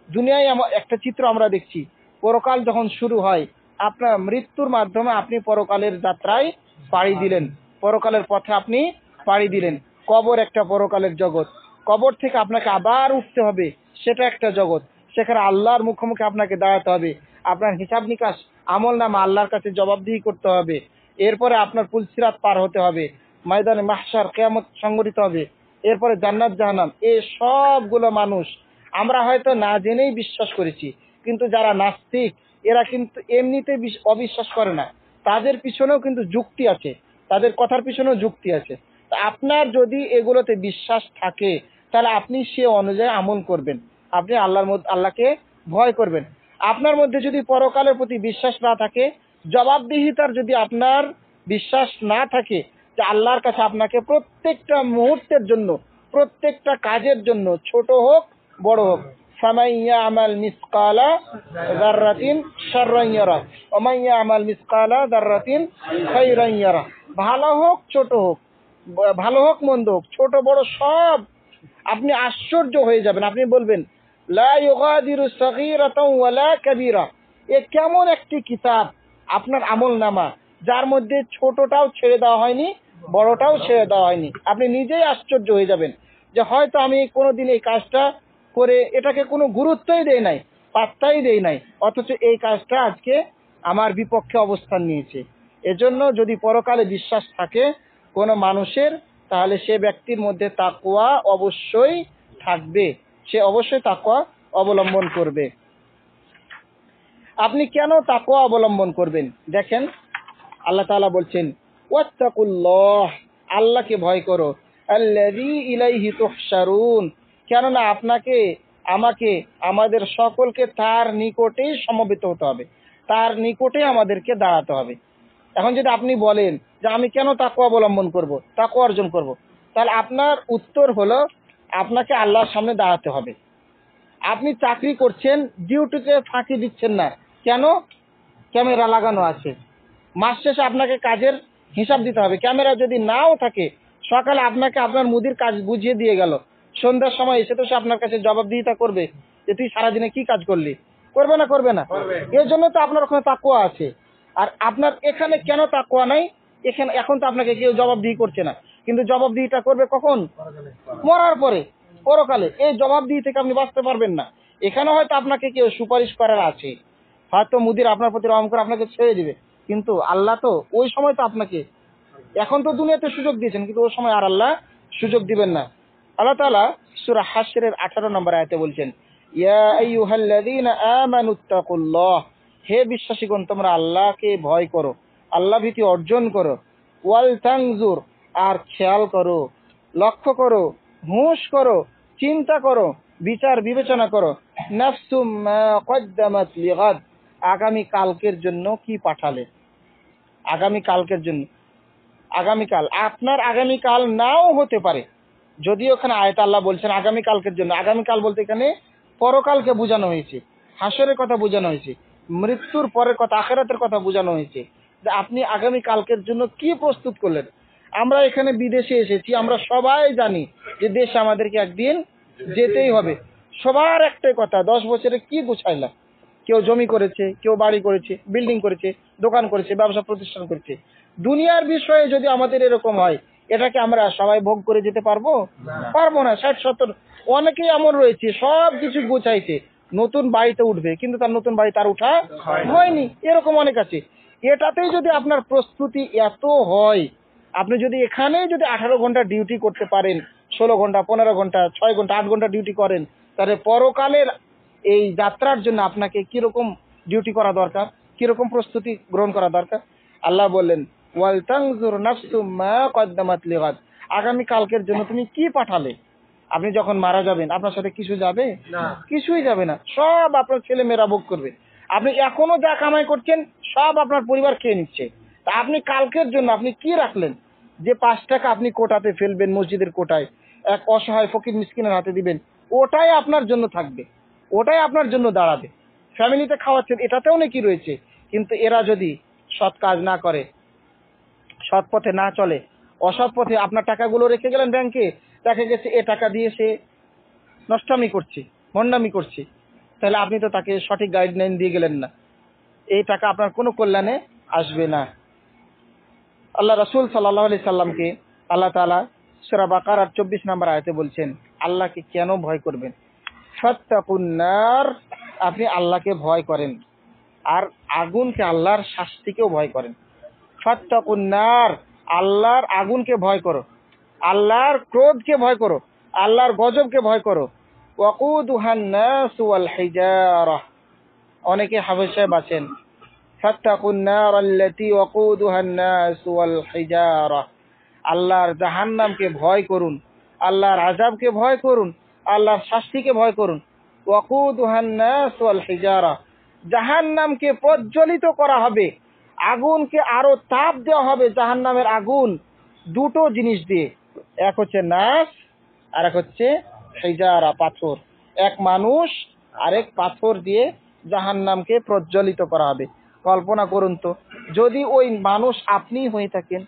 দুনিয়ায় একটা চিত্র আমরা দেখছি, পরকাল যখন শুরু হয়, আপনার মৃত্যুর মাধ্যমে আপনি পরকালের যাত্রায় পাড়ি দিলেন, পরকালের পথে আপনি পাড়ি দিলেন। কবর একটা পরকালের জগৎ, কবর থেকে আপনাকে আবার উঠতে হবে, সেটা একটা জগৎ। সেখানে আল্লাহর মুখোমুখি আপনাকে দাঁড়াতে হবে, আপনার হিসাব নিকাশ, আমল নামা আল্লাহর কাছে জবাবদিহি করতে হবে। এরপরে আপনার পুলসিরাত পার হতে হবে, ময়দানে মাহশার কিয়ামত সংগঠিত হবে, এরপরে জান্নাত জাহান্নাম। এই সবগুলো মানুষ আমরা হয়তো না জেনেই বিশ্বাস করেছি, কিন্তু যারা নাস্তিক এরা কিন্তু এমনিতে অবিশ্বাস করে না, তাদের পিছনেও কিন্তু যুক্তি আছে, তাদের কথার পিছনেও যুক্তি আছে। তা আপনার যদি এগুলোতে বিশ্বাস থাকে, তাহলে আপনি সে অনুযায়ী আমল করবেন, আপনি আল্লাহকে ভয় করবেন। আপনার মধ্যে যদি পরকালের প্রতি বিশ্বাস না থাকে, জবাবদিহিতার যদি আপনার বিশ্বাস না থাকে, যে আল্লাহর কাছে আপনাকে প্রত্যেকটা মুহূর্তের জন্য, প্রত্যেকটা কাজের জন্য, ছোট হোক বড় হোক, ফামান ইয়ামাল মিসকালা যাররাতিন শাররান ইয়ারা ওয়া মান ইয়ামাল মিসকালা যাররাতিন খায়রান ইয়ারা, ভালো হোক ছোট হোক, ভালো হোক মন্দ হোক, ছোট বড় সব, আপনি আশ্চর্য হয়ে যাবেন। আপনি বলবেন লা ইউগাদিরু সাগীরাতাও ওয়ালা কাবীরা, এ কেমন একটি কিতাব আপনার আমলনামা, যার মধ্যে ছোটটাও ছেড়ে দেওয়া হয়নি, বড়টাও ছেড়ে দেওয়া হয়নি। আপনি নিজেই আশ্চর্য হয়ে যাবেন যে হয়তো আমি কোনোদিন এই কাজটা করে এটাকে কোনো গুরুত্বই দেই নাই, পাত্তাই দেই নাই, অথচ এই কাজটা আজকে আমার বিপক্ষে অবস্থান নিয়েছে। এজন্য যদি পরকালে বিশ্বাস থাকে কোনো মানুষের, তাহলে সে ব্যক্তির মধ্যে তাকওয়া অবশ্যই থাকবে, সে অবশ্যই তাকওয়া অবলম্বন করবে। আপনি কেন তাকওয়া অবলম্বন করবেন? দেখেন আল্লাহ তাআলা বলছেন ওয়াত্তাকুল্লাহ, আল্লাহকে ভয় করো, আল্লাযী ইলাইহি তুহশারুন, কেননা আপনাকে, আমাকে, আমাদের সকলকে তার নিকটেই সমবেত হতে হবে, তার নিকটে আমাদেরকে দাঁড়াতে হবে। এখন যদি আপনি বলেন যে আমি কেন তাকওয়া অবলম্বন করব, তাকওয়া অর্জন করব, তাহলে আপনার উত্তর হলো আপনাকে আল্লাহর সামনে দাঁড়াতে হবে। আপনি চাকরি করছেন, ডিউটিতে ফাঁকি দিচ্ছেন না কেন? ক্যামেরা লাগানো আছে, মাস শেষে আপনাকে কাজের হিসাব দিতে হবে। ক্যামেরা যদি নাও থাকে, সকালে আপনাকে আপনার মুদির কাজ বুঝিয়ে দিয়ে গেল, সন্ধ্যার সময় এসে তো সে আপনার কাছে জবাবদিহিতা করবে যে তুই সারাদিনে কি কাজ করলি, করবে না? করবে না? এর জন্য তো আপনার ওখানে তাকওয়া আছে। আর আপনার এখানে কেন তাকওয়া নাই? এখানে এখন তো আপনাকে কেউ জবাবদিহি করছে না, কিন্তু জবাবদিহিটা করবে কখন? মরার পরে, পরকালে। এই জবাবদিহি থেকে আপনি বাঁচতে পারবেন না। এখানে হয়তো আপনাকে কেউ সুপারিশ করার আছে, হয়তো মুদির আপনার প্রতি রহম করে আপনাকে ছেড়ে দিবে, কিন্তু আল্লাহ তো ওই সময় তো আপনাকে, এখন তো দুনিয়াতে সুযোগ দিয়েছেন, কিন্তু ওই সময় আর আল্লাহ সুযোগ দিবেন না। আল্লাহ তাআলা সূরা হাশরের 18 নম্বর আয়াতে বলছেন ইয়া আইয়ুহাল্লাযীনা আমানুত্তাকুল্লাহ, হে বিশ্বাসীগণ তোমরা আল্লাহকে ভয় করো, আল্লাহ ভীতি অর্জন করো, ওয়াল তানজুর, আর খেয়াল করো, লক্ষ্য করো, হুঁশ করো, চিন্তা করো, বিচার বিবেচনা করো। নাফসুম মা কদ্দামাত লিগাদ, আগামী কালকের জন্য কি পাঠালে। আগামী কালকের জন্য, আগামীকাল আপনার আগামীকাল নাও হতে পারে। যদিও এখানে আয়াতে আল্লাহ বলছেন আগামী কালকের জন্য, আগামীকাল বলতে এখানে পরকালকে বোঝানো হয়েছে, হাসরের কথা বোঝানো হয়েছে, মৃত্যুর পরের কথা, আখিরাতের কথা বোঝানো হয়েছে, যে আপনি আগামী কালকের জন্য কি প্রস্তুত করলেন। আমরা এখানে বিদেশে এসেছি, আমরা সবাই জানি যে দেশে আমাদেরকে একদিন যেতেই হবে। সবার একটাই কথা, 10 বছরে কি গুছাইলা। কেউ জমি করেছে, কেউ বাড়ি করেছে, বিল্ডিং করেছে, দোকান করেছে, ব্যবসা প্রতিষ্ঠান করেছে। দুনিয়ার বিষয়ে যদি আমাদের এরকম হয়, এটাকে আমরা সবাই ভোগ করে যেতে পারবো? পারবো না। 60-70 অনেকেই এমন রয়েছে সব কিছু গুছাইছে, নতুন বাড়িতে উঠবে, কিন্তু তার নতুন বাড়ি তার উঠা হয়নি। এরকম অনেক আছে। এটাতেই যদি আপনার প্রস্তুতি এত হয়, আপনি যদি এখানে যদি 18 ঘন্টা ডিউটি করতে পারেন, 16 ঘন্টা, 15 ঘন্টা, 6 ঘন্টা, 8 ঘন্টা ডিউটি করেন, তাহলে পরকালের এই যাত্রার জন্য আপনাকে কিরকম ডিউটি করা দরকার, কিরকম প্রস্তুতি গ্রহণ করা দরকার। আল্লাহ বললেন ওয়াল তানজুর নাফসুম মা কদ্দামাত লিগাদ, আগামী কালকের জন্য তুমি কি পাঠালে। আপনি যখন মারা যাবেন আপনার সাথে কিছু যাবে না, কিছুই যাবে না, সব আপনার ছেলে মেয়েরা ভোগ করবে। আপনি এখনো যা কামাই করছেন সব আপনার পরিবার খেয়ে নিচ্ছে। তা আপনি কালকের জন্য আপনি কি রাখলেন? যে 5 টাকা আপনি কোটাতে ফেলবেন, মসজিদের কোটায় এক অসহায় ফকির মিসকিনের হাতে দিবেন, ওটাই আপনার জন্য থাকবে, ওটাই আপনার জন্য দাঁড়াবে। ফ্যামিলিতে খাওয়াচ্ছেন, এটাতেও নাকি রয়েছে। কিন্তু এরা যদি সৎ কাজ না করে, সৎ পথে না চলে, অসৎ পথে আপনার টাকাগুলো রেখে গেলেন ব্যাংকে, দেখা গেছে এ টাকা দিয়ে সে নষ্টামি করছে, ভণ্ডামি করছে, তাহলে আপনি তো তাকে সঠিক গাইডলাইন দিয়ে গেলেন না। এই টাকা আপনার কোনো কল্যাণে আসবে না। আল্লাহ রাসূল সাল্লাল্লাহু আলাইহি সাল্লামকে আল্লাহ তাআলা সূরা বাকারার 24 নম্বর আয়াতে বলছেন আল্লাহকে কেন ভয় করবেন। ফাত্তাকুন নার, আপনি আল্লাহকে ভয় করেন, আর আগুনকে, আল্লাহর শাস্তিকেও ভয় করেন। ফাত্তাকুন নার, আল্লাহর আগুনকে ভয় করো, আল্লাহর ক্রোধকে ভয় করো, আল্লাহর গজবকে ভয় করো। ওয়াকুদুহান নাস ওয়াল হিজারা, অনেকে হাফেজ সাহেব আছেন, ফাত্তাকুন নার আল্লাতী ওয়াকুদুহান নাস ওয়াল হিজারা, আল্লাহর জাহান্নামকে ভয় করুন, আল্লাহর আযাবকে ভয় করুন, আল্লাহর শাস্তিকে ভয় করুন। ওয়াকুদুহান নাস ওয়াল হিজারা, জাহান্নামকে প্রজ্বলিত করা হবে, আগুনকে আরো তাপ দেওয়া হবে। জাহান্নামের আগুন দুটো জিনিস দিয়ে, এক হচ্ছে নাস আর এক হচ্ছে হিজারা, পাথর। এক মানুষ আরেক পাথর দিয়ে জাহান্নামকে প্রজ্বলিত করা হবে। কল্পনা করুন তো, যদি ওই মানুষ আপনি হয়ে থাকেন,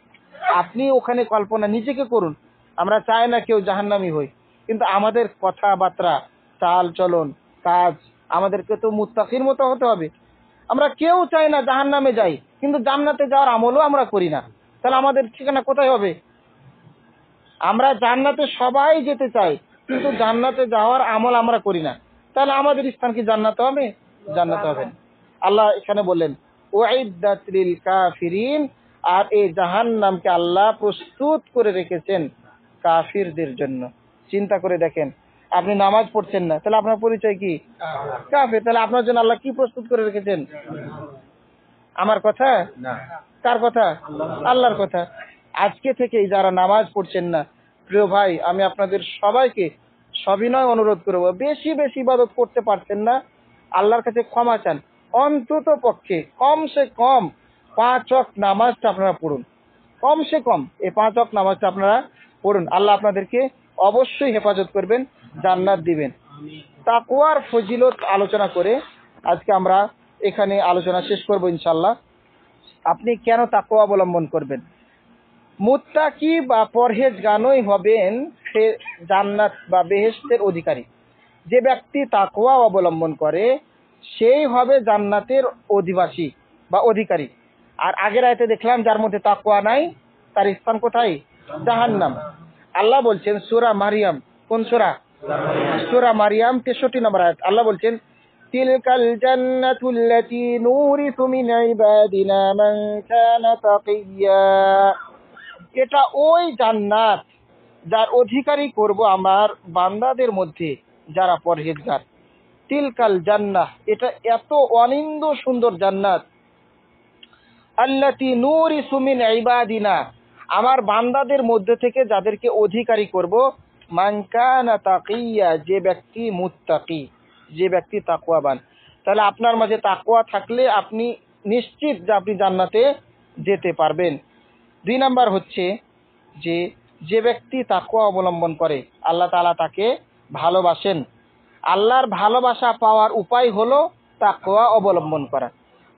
আপনি ওখানে কল্পনা নিজেকে করুন। আমরা চাই না কেউ জাহান্নামী হই, কিন্তু আমাদের কথাবার্তা, চাল চলন, কাজ, আমাদেরকে তো মুত্তাকির মতো হতে হবে। আমরা কেউ চাই না জাহান্নামে যাই, কিন্তু জান্নাতে যাওয়ার আমলও আমরা করি না, তাহলে আমাদের ঠিকানা কোথায় হবে? আমরা জান্নাতে সবাই যেতে চাই, কিন্তু জান্নাতে যাওয়ার আমল আমরা করি না, তাহলে আমাদের স্থান কি জান্নাতে হবে? জান্নাতে হবে না। আল্লাহ এখানে বললেন উইদ্দাত লিল কাফিরিন, আর এই জাহান্নামকে আল্লাহ প্রস্তুত করে রেখেছেন কাফিরদের জন্য। চিন্তা করে দেখেন, আপনি নামাজ পড়ছেন না, তাহলে আপনার পরিচয় কি? কাফির। তাহলে আপনার জন্য আল্লাহ কি প্রস্তুত করে রেখেছেন? আমার কথা না, কার কথা? আল্লাহর কথা। আজকে থেকেই যারা নামাজ পড়ছেন না, প্রিয় ভাই, আমি আপনাদের সবাইকে সবিনয় অনুরোধ করব, বেশি বেশি ইবাদত করতে পারছেন না, আল্লাহর কাছে ক্ষমা চান। অন্তত পক্ষে কমসে কম 5 ওয়াক্ত নামাজটা আপনারা পড়ুন, কমসে কম এই 5 ওয়াক্ত নামাজটা আপনারা পড়ুন। আল্লাহ আপনাদেরকে অবশ্যই হেফাজত করবেন, জান্নাত দিবেন। তাকওয়ার ফজিলত আলোচনা করে আজকে আমরা এখানে আলোচনা শেষ করব ইনশাআল্লাহ। আপনি কেন তাকওয়া অবলম্বন করবেন? মুত্তাকি বা পরহেজগারই হবেন সে জান্নাত বা বেহেশতের অধিকারী। যে ব্যক্তি তাকওয়া অবলম্বন করে সেই হবে জান্নাতের অধিবাসী বা অধিকারী। আর আগের আয়াতে দেখলাম যার মধ্যে তাকওয়া নাই তার স্থান কোথায়? জাহান্নাম। আল্লাহ বলছেন সূরা মারিয়াম, কোন সূরা? সূরা মারিয়াম 63 নম্বর আয়াত। আল্লাহ বলছেন তিলকাল জান্নাতুল্লাতী নূরিসু মিন ইবাদিনা মান কানা তাকিয়া, এটা ওই জান্নাত যার অধিকারী করব আমার বান্দাদের মধ্যে যারা পরহেজগার। তিলকাল জান্নাহ, এটা এত অনিন্দ সুন্দর জান্নাত। আল্লাতী নূরিসু মিন ইবাদিনা, আমার বান্দাদের মধ্যে থেকে যাদেরকে অধিকারী করব, মান কানা তাকিয়া, যে ব্যক্তি মুত্তাকি, যে ব্যক্তি তাকওয়াবান। তাহলে আপনার মাঝে তাকওয়া থাকলে আপনি নিশ্চিত যে আপনি জান্নাতে যেতে পারবেন। 2 নাম্বার হচ্ছে যে যে ব্যক্তি তাকওয়া অবলম্বন করে আল্লাহ তাআলা তাকে ভালোবাসেন। আল্লাহর ভালোবাসা পাওয়ার উপায় হলো তাকওয়া অবলম্বন করা।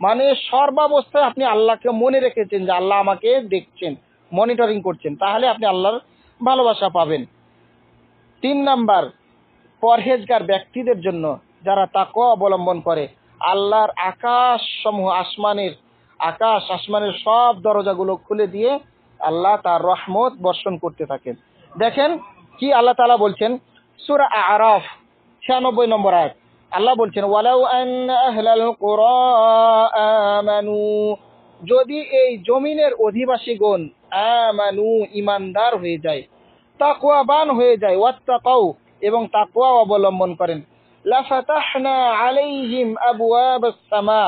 মানে সর্বাবস্থায় আপনি আল্লাহকে মনে রেখেছেন যে আল্লাহ আমাকে দেখছেন, মনিটরিং করছেন, তাহলে আপনি আল্লাহর ভালোবাসা পাবেন। 3 নাম্বার, পরহেজগার ব্যক্তিদের জন্য, যারা তাকওয়া অবলম্বন করে, আল্লাহর আসমানের সব দরজাগুলো খুলে দিয়ে আল্লাহ তার রহমত বর্ষণ করতে থাকেন। দেখেন কি আল্লাহ তাআলা বলছেন, সূরা আরাফ 96 নম্বর আয়াত। আল্লাহ বলছেন, ওয়ালাউ আন্না আহলাল কুরা আমানু, যদি এই জমিনের অধিবাসীগণ আমানু, ইমানদার হয়ে যায়, তাকওয়াবান হয়ে যায়, ওয়াত্তাকাউ, এবং তাকওয়া অবলম্বন করেন, লাফাতাহনা আলাইহিম আবওয়াবাস সামা,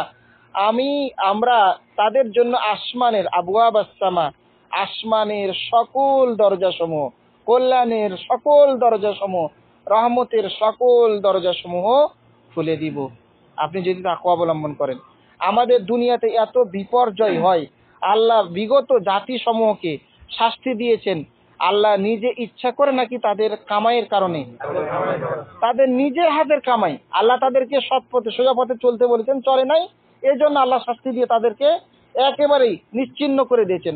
আমরা তাদের জন্য আসমানের, আবওয়াবাস সামা, আসমানের সকল দরজাসমূহ, কল্যাণের সকল দরজাসমূহ, রহমতের সকল দরজাসমূহ খুলে দিব, আপনি যদি তাকওয়া অবলম্বন করেন। আমাদের দুনিয়াতে এত বিপর্যয় হয়, আল্লাহ বিগত জাতি সমূহকে শাস্তি দিয়েছেন, আল্লাহ নিজে ইচ্ছা করে নাকি তাদের কামাইয়ের কারণে, তাদের নিজের হাতের কামাই, আল্লাহ তাদেরকে সৎ পথে সোজা পথে চলতে বলেছেন, চলে নাই, এই জন্য আল্লাহ শাস্তি দিয়ে তাদেরকে একেবারেই নিশ্চিহ্ন করে দিয়েছেন।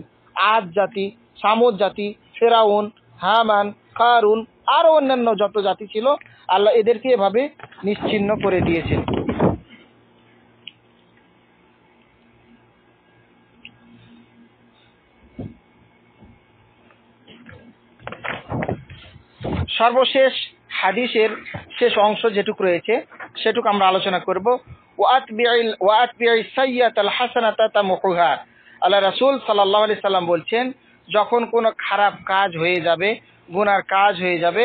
আদ জাতি, সামুদ জাতি, ফেরাউন, হামান, কারুন, আরো অন্যান্য যত জাতি ছিল, আল্লাহ এদেরকে এভাবে নিশ্চিহ্ন করে দিয়েছেন। সর্বশেষ হাদিসের শেষ অংশ যেটুকু রয়েছে সেটুকু আমরা আলোচনা করব। আল্লাহ রাসূল সাল্লাল্লাহু আলাইহি সাল্লাম বলছেন, যখন কোনো খারাপ কাজ হয়ে যাবে, গুনার কাজ হয়ে যাবে,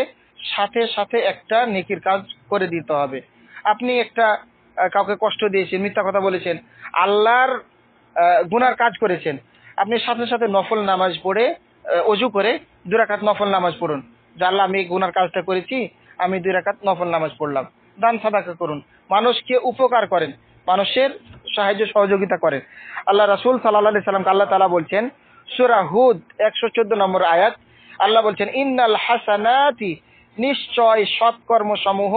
সাথে সাথে একটা নেকির কাজ করে দিতে হবে। আপনি একটা কাউকে কষ্ট দিয়েছেন, মিথ্যা কথা বলেছেন, আল্লাহর গুনার কাজ করেছেন, আপনি সাথে সাথে নফল নামাজ পড়ে, ওযু করে 2 রাকাত নফল নামাজ পড়ুন, যে আল্লাহ আমি গুনার কাজটা করেছি, আমি 2 রাকাত নফল নামাজ পড়লাম। দান সাদাকা করুন, মানুষকে উপকার করেন, মানুষের সাহায্য সহযোগিতা করেন। আল্লাহ রাসূল সাল্লাল্লাহু আলাইহি সাল্লাম আল্লাহ তাআলা বলছেন, সূরা হুদ 114 নম্বর আয়াত, আল্লাহ বলছেন, ইন্নাল হাসানাতি, নিশ্চয় সৎকর্মসমূহ,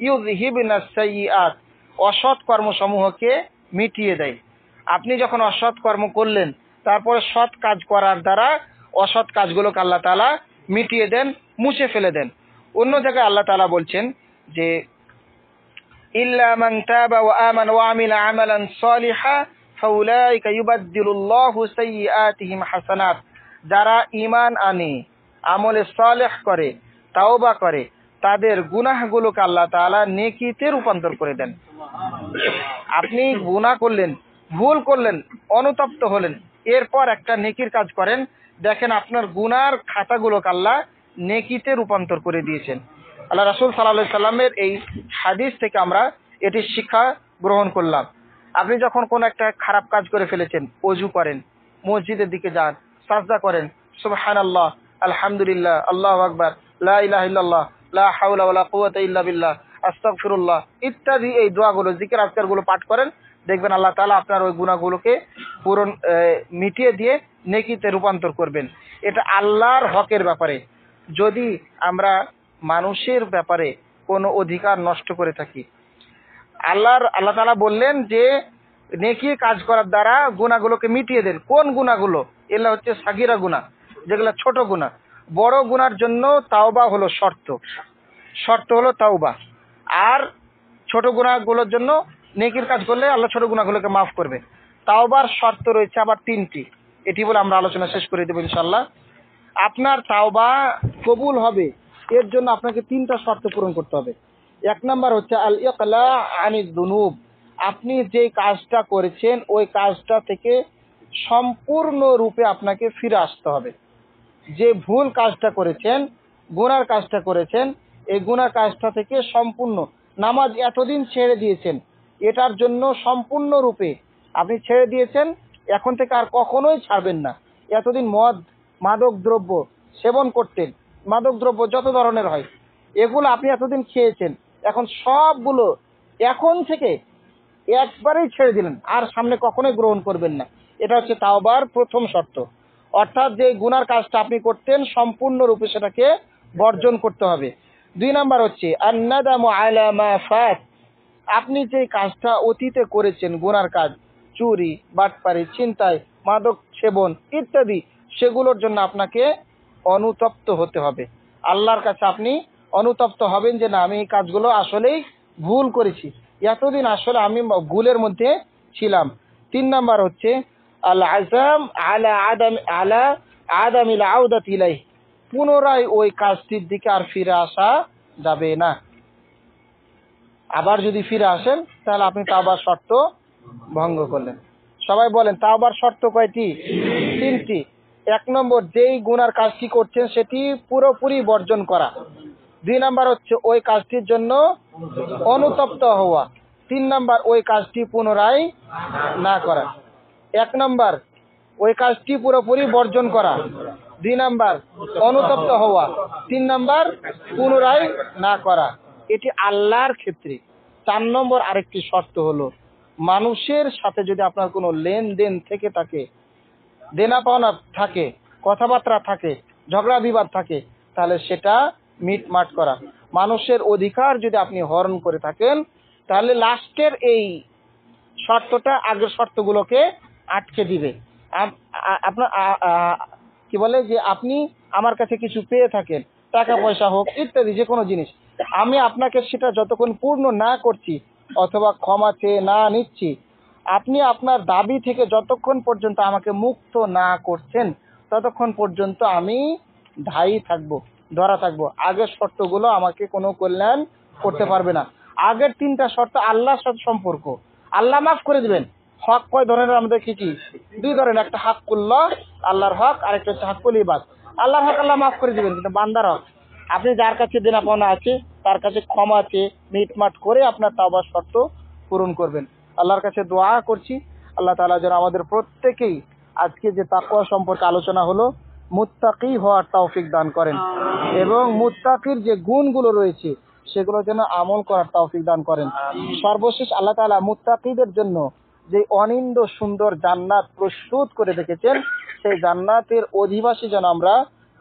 ইউযহিবনাস সাইয়্যাত, অসৎ কর্মসমূহকে মিটিয়ে দেয়। আপনি যখন অসৎ কর্ম করলেন, তারপরে সৎ কাজ করার দ্বারা অসৎ কাজগুলোকে আল্লাহ তাআলা মিটিয়ে দেন, মুছে ফেলে দেন। অন্য জায়গায় আল্লাহ তাআলা বলছেন যে, ইল্লা মান তাবা ওয়া আমানা ওয়া আমিলা আমালান সালিহা ফাউলাইকা ইউবাদদিলুল্লাহু সাইয়্যাতিহিম হাসানাত, যারা ঈমান আনে, আমলে সালেহ করে, তাওবা করে, তাদের গুনাহগুলোকে আল্লাহ তাআলা নেকিতে রূপান্তর করে দেন। আপনি গুনাহ করলেন, ভুল করলেন, অনুতপ্ত হলেন, এরপর একটা নেকির কাজ করেন, দেখেন আপনার গুনার খাতাগুলোকে আল্লাহ নেকিতে রূপান্তর করে দিয়েছেন। আল্লাহ রাসূল সাল্লাল্লাহু আলাইহি সাল্লামের এই হাদিস থেকে আমরা এটি শিক্ষা গ্রহণ করলাম। আপনি যখন কোন একটা খারাপ কাজ করে ফেলেছেন, ওযু করেন, মসজিদের দিকে যান, সাজদা করেন, সুবহানাল্লাহ, আলহামদুলিল্লাহ, আল্লাহু আকবার, লা ইলাহা ইল্লাল্লাহ, লা হাওলা ওয়ালা কুওয়াতা ইল্লা বিল্লাহ, আস্তাগফিরুল্লাহ ইত্যাদি এই দোয়াগুলো, জিকির আজকারগুলো পাঠ করেন, দেখবেন আল্লাহ তাআলা আপনার ওই গুনাহগুলোকে পূরণ মিটিয়ে দিয়ে নেকিতে রূপান্তর করবেন। এটা আল্লাহর হকের ব্যাপারে। যদি আমরা মানুষের ব্যাপারে কোনো অধিকার নষ্ট করে থাকি, আল্লাহ তাআলা বললেন যে নেকি কাজ করার দ্বারা গুনাহগুলোকে মিটিয়ে দেন। কোন গুনাহগুলো? এগুলো হচ্ছে সাগীরা গুনাহ, যেগুলো ছোট গুনাহ। বড় গুনার জন্য তাওবা হলো শর্ত হলো তাওবা। আর ছোট গুনাহগুলোর জন্য নেকির কাজ করলে আল্লাহ ছোট গুনাহগুলোকে মাফ করবে। তাওবার শর্ত রয়েছে আবার 3টি। এটি বলে আমরা আলোচনা শেষ করে দেব ইনশাআল্লাহ। আপনার তাওবা কবুল হবে, এর জন্য আপনাকে 3টা শর্ত পূরণ করতে হবে। 1 নাম্বার হচ্ছে আল ইকলা আনিজ যুনুব, আপনি যে কাজটা করেছেন ওই কাজটা থেকে সম্পূর্ণ রূপে আপনাকে ফিরে আসতে হবে। যে ভুল কাজটা করেছেন, গুনার কাজটা করেছেন, এই গুনার কাজটা থেকে সম্পূর্ণ, নামাজ এতদিন ছেড়ে দিয়েছেন, এটার জন্য সম্পূর্ণ রূপে আপনি ছেড়ে দিয়েছেন, এখন থেকে আর কখনোই ছাড়বেন না। এতদিন মদ মাদক দ্রব্য সেবন করতেন, মাদক দ্রব্য যত ধরনের হয়, এগুলো আপনি এতদিন খেয়েছেন, এখন সবগুলো এখন থেকে একবারেই ছেড়ে দিলেন, আর সামনে কখনোই গ্রহণ করবেন না। এটা হচ্ছে তাওবার প্রথম শর্ত। অর্থাৎ যে গুনার কাজটা আপনি করতেন সম্পূর্ণরূপে সেটাকে বর্জন করতে হবে। 2 নাম্বার হচ্ছে আন্নাদামু আলা মা ফাত। আপনি যে কাজটা অতীতে করেছেন, গুনার কাজ, চুরি, বাটপারি, ছিনতাই, মাদক সেবন ইত্যাদি, সেগুলোর জন্য আপনাকে অনুতপ্ত হতে হবে। আল্লাহর কাছে আপনি অনুতপ্ত হবেন যে না, আমি এই কাজগুলো আসলেই ভুল করেছি, এতদিন আসলে আমি ভুলের মধ্যে ছিলাম। 3 নাম্বার হচ্ছে আল আযাম আলা আদামিল আউদাতি ইলাইহি। পুনরায় ওই কাজটির দিকে আর ফিরে আসা যাবে না। আবার যদি ফিরে আসেন তাহলে আপনি তাওবার শর্ত ভঙ্গ করলেন। সবাই বলেন তাওবার শর্ত কয়টি? 3টি। 1 নম্বর, যেই গুনার কাজটি করছেন সেটি পুরোপুরি বর্জন করা। 2 নাম্বার হচ্ছে ওই কাজটির জন্য অনুতপ্ত হওয়া। 3 নাম্বার, ওই কাজটি পুনরায় না করা। 1 নাম্বার ওই কাজটি পুরোপুরি বর্জন করা, 2 নাম্বার অনুতপ্ত হওয়া, 3 নাম্বার পুনরায় না করা। এটি আল্লাহর ক্ষেত্রে। 4 নম্বর আরেকটি শর্ত হলো, মানুষের সাথে যদি আপনার কোনো লেনদেন থেকে থাকে, দেনা পাওনা থাকে, কথাবার্তা থাকে, ঝগড়া বিবাদ থাকে, তাহলে সেটা মিটমাট করা। মানুষের অধিকার যদি আপনি হরণ করে থাকেন, তাহলে লাস্টের এই শর্তটা আগের শর্তগুলোকে আটকে দিবে। আপনার কি বলে যে আপনি আমার কাছে কিছু পেয়ে থাকেন, টাকা পয়সা হোক ইত্যাদি যে কোনো জিনিস, আমি আপনাকে সেটা যতক্ষণ পূর্ণ না করছি অথবা ক্ষমা চেয়ে না নিচ্ছি, আপনি আপনার দাবি থেকে যতক্ষণ পর্যন্ত আমাকে মুক্ত না করছেন ততক্ষণ পর্যন্ত আমি দায়ী থাকবো, ধরা থাকবো। আগের শর্তগুলো আমাকে কোনো কল্যাণ করতে পারবে না। আগের 3টা শর্ত আল্লাহর সাথে সম্পর্ক, আল্লাহ মাফ করে দিবেন। হক কয় ধরনের আমরা দেখেছি? 2 ধরনের, একটা হাক্কুল্লাহ আল্লাহর হক, আর একটা হচ্ছে হাক্কুল ইবাদ। আল্লাহর হক আল্লাহ মাফ করে দিবেন, কিন্তু বান্দার হক আপনি যার কাছে দেনা পাওনা আছে তার কাছে ক্ষমা চেয়ে মিটমাট করে আপনার তাওবার শর্ত পূরণ করবেন। আল্লাহর কাছে দোয়া করছি আল্লাহ তাআলা যেন আমাদের প্রত্যেকেই আজকে যে তাকওয়া সম্পর্কে আলোচনা হলো মুত্তাকি হওয়ার তৌফিক দান করেন, এবং মুত্তাকির যে গুণগুলো রয়েছে সেগুলো যেন আমল করার তৌফিক দান করেন। সর্বশেষ আল্লাহ তাআলা মুত্তাকিদের জন্য যে অনিন্দ সুন্দর জান্নাত প্রস্তুত করে রেখেছেন, সেই জান্নাতের অধিবাসী যেন আমরা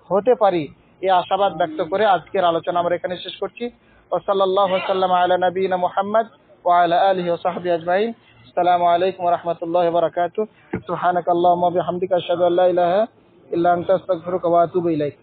হতে পারি, এই আশাবাদ ব্যক্ত করে আজকের আলোচনা আমরা এখানে শেষ করছি। ওয়া সাল্লাল্লাহু ওয়াসাল্লাম আলা নবিয়িনা মুহাম্মদ ওয়া আলা আলিহি ওয়া সাহবিহি আজমাইন। আসসালামু আলাইকুম ওয়া রাহমাতুল্লাহি ওয়া বারাকাতুহু। সুবহানাকাল্লাহুম্মা ওয়া বিহামদিকা আশহাদু আল্লা ইলাহা ইল্লা আনতা আস্তাগফিরুকা ওয়া আতুবু ইলাইক।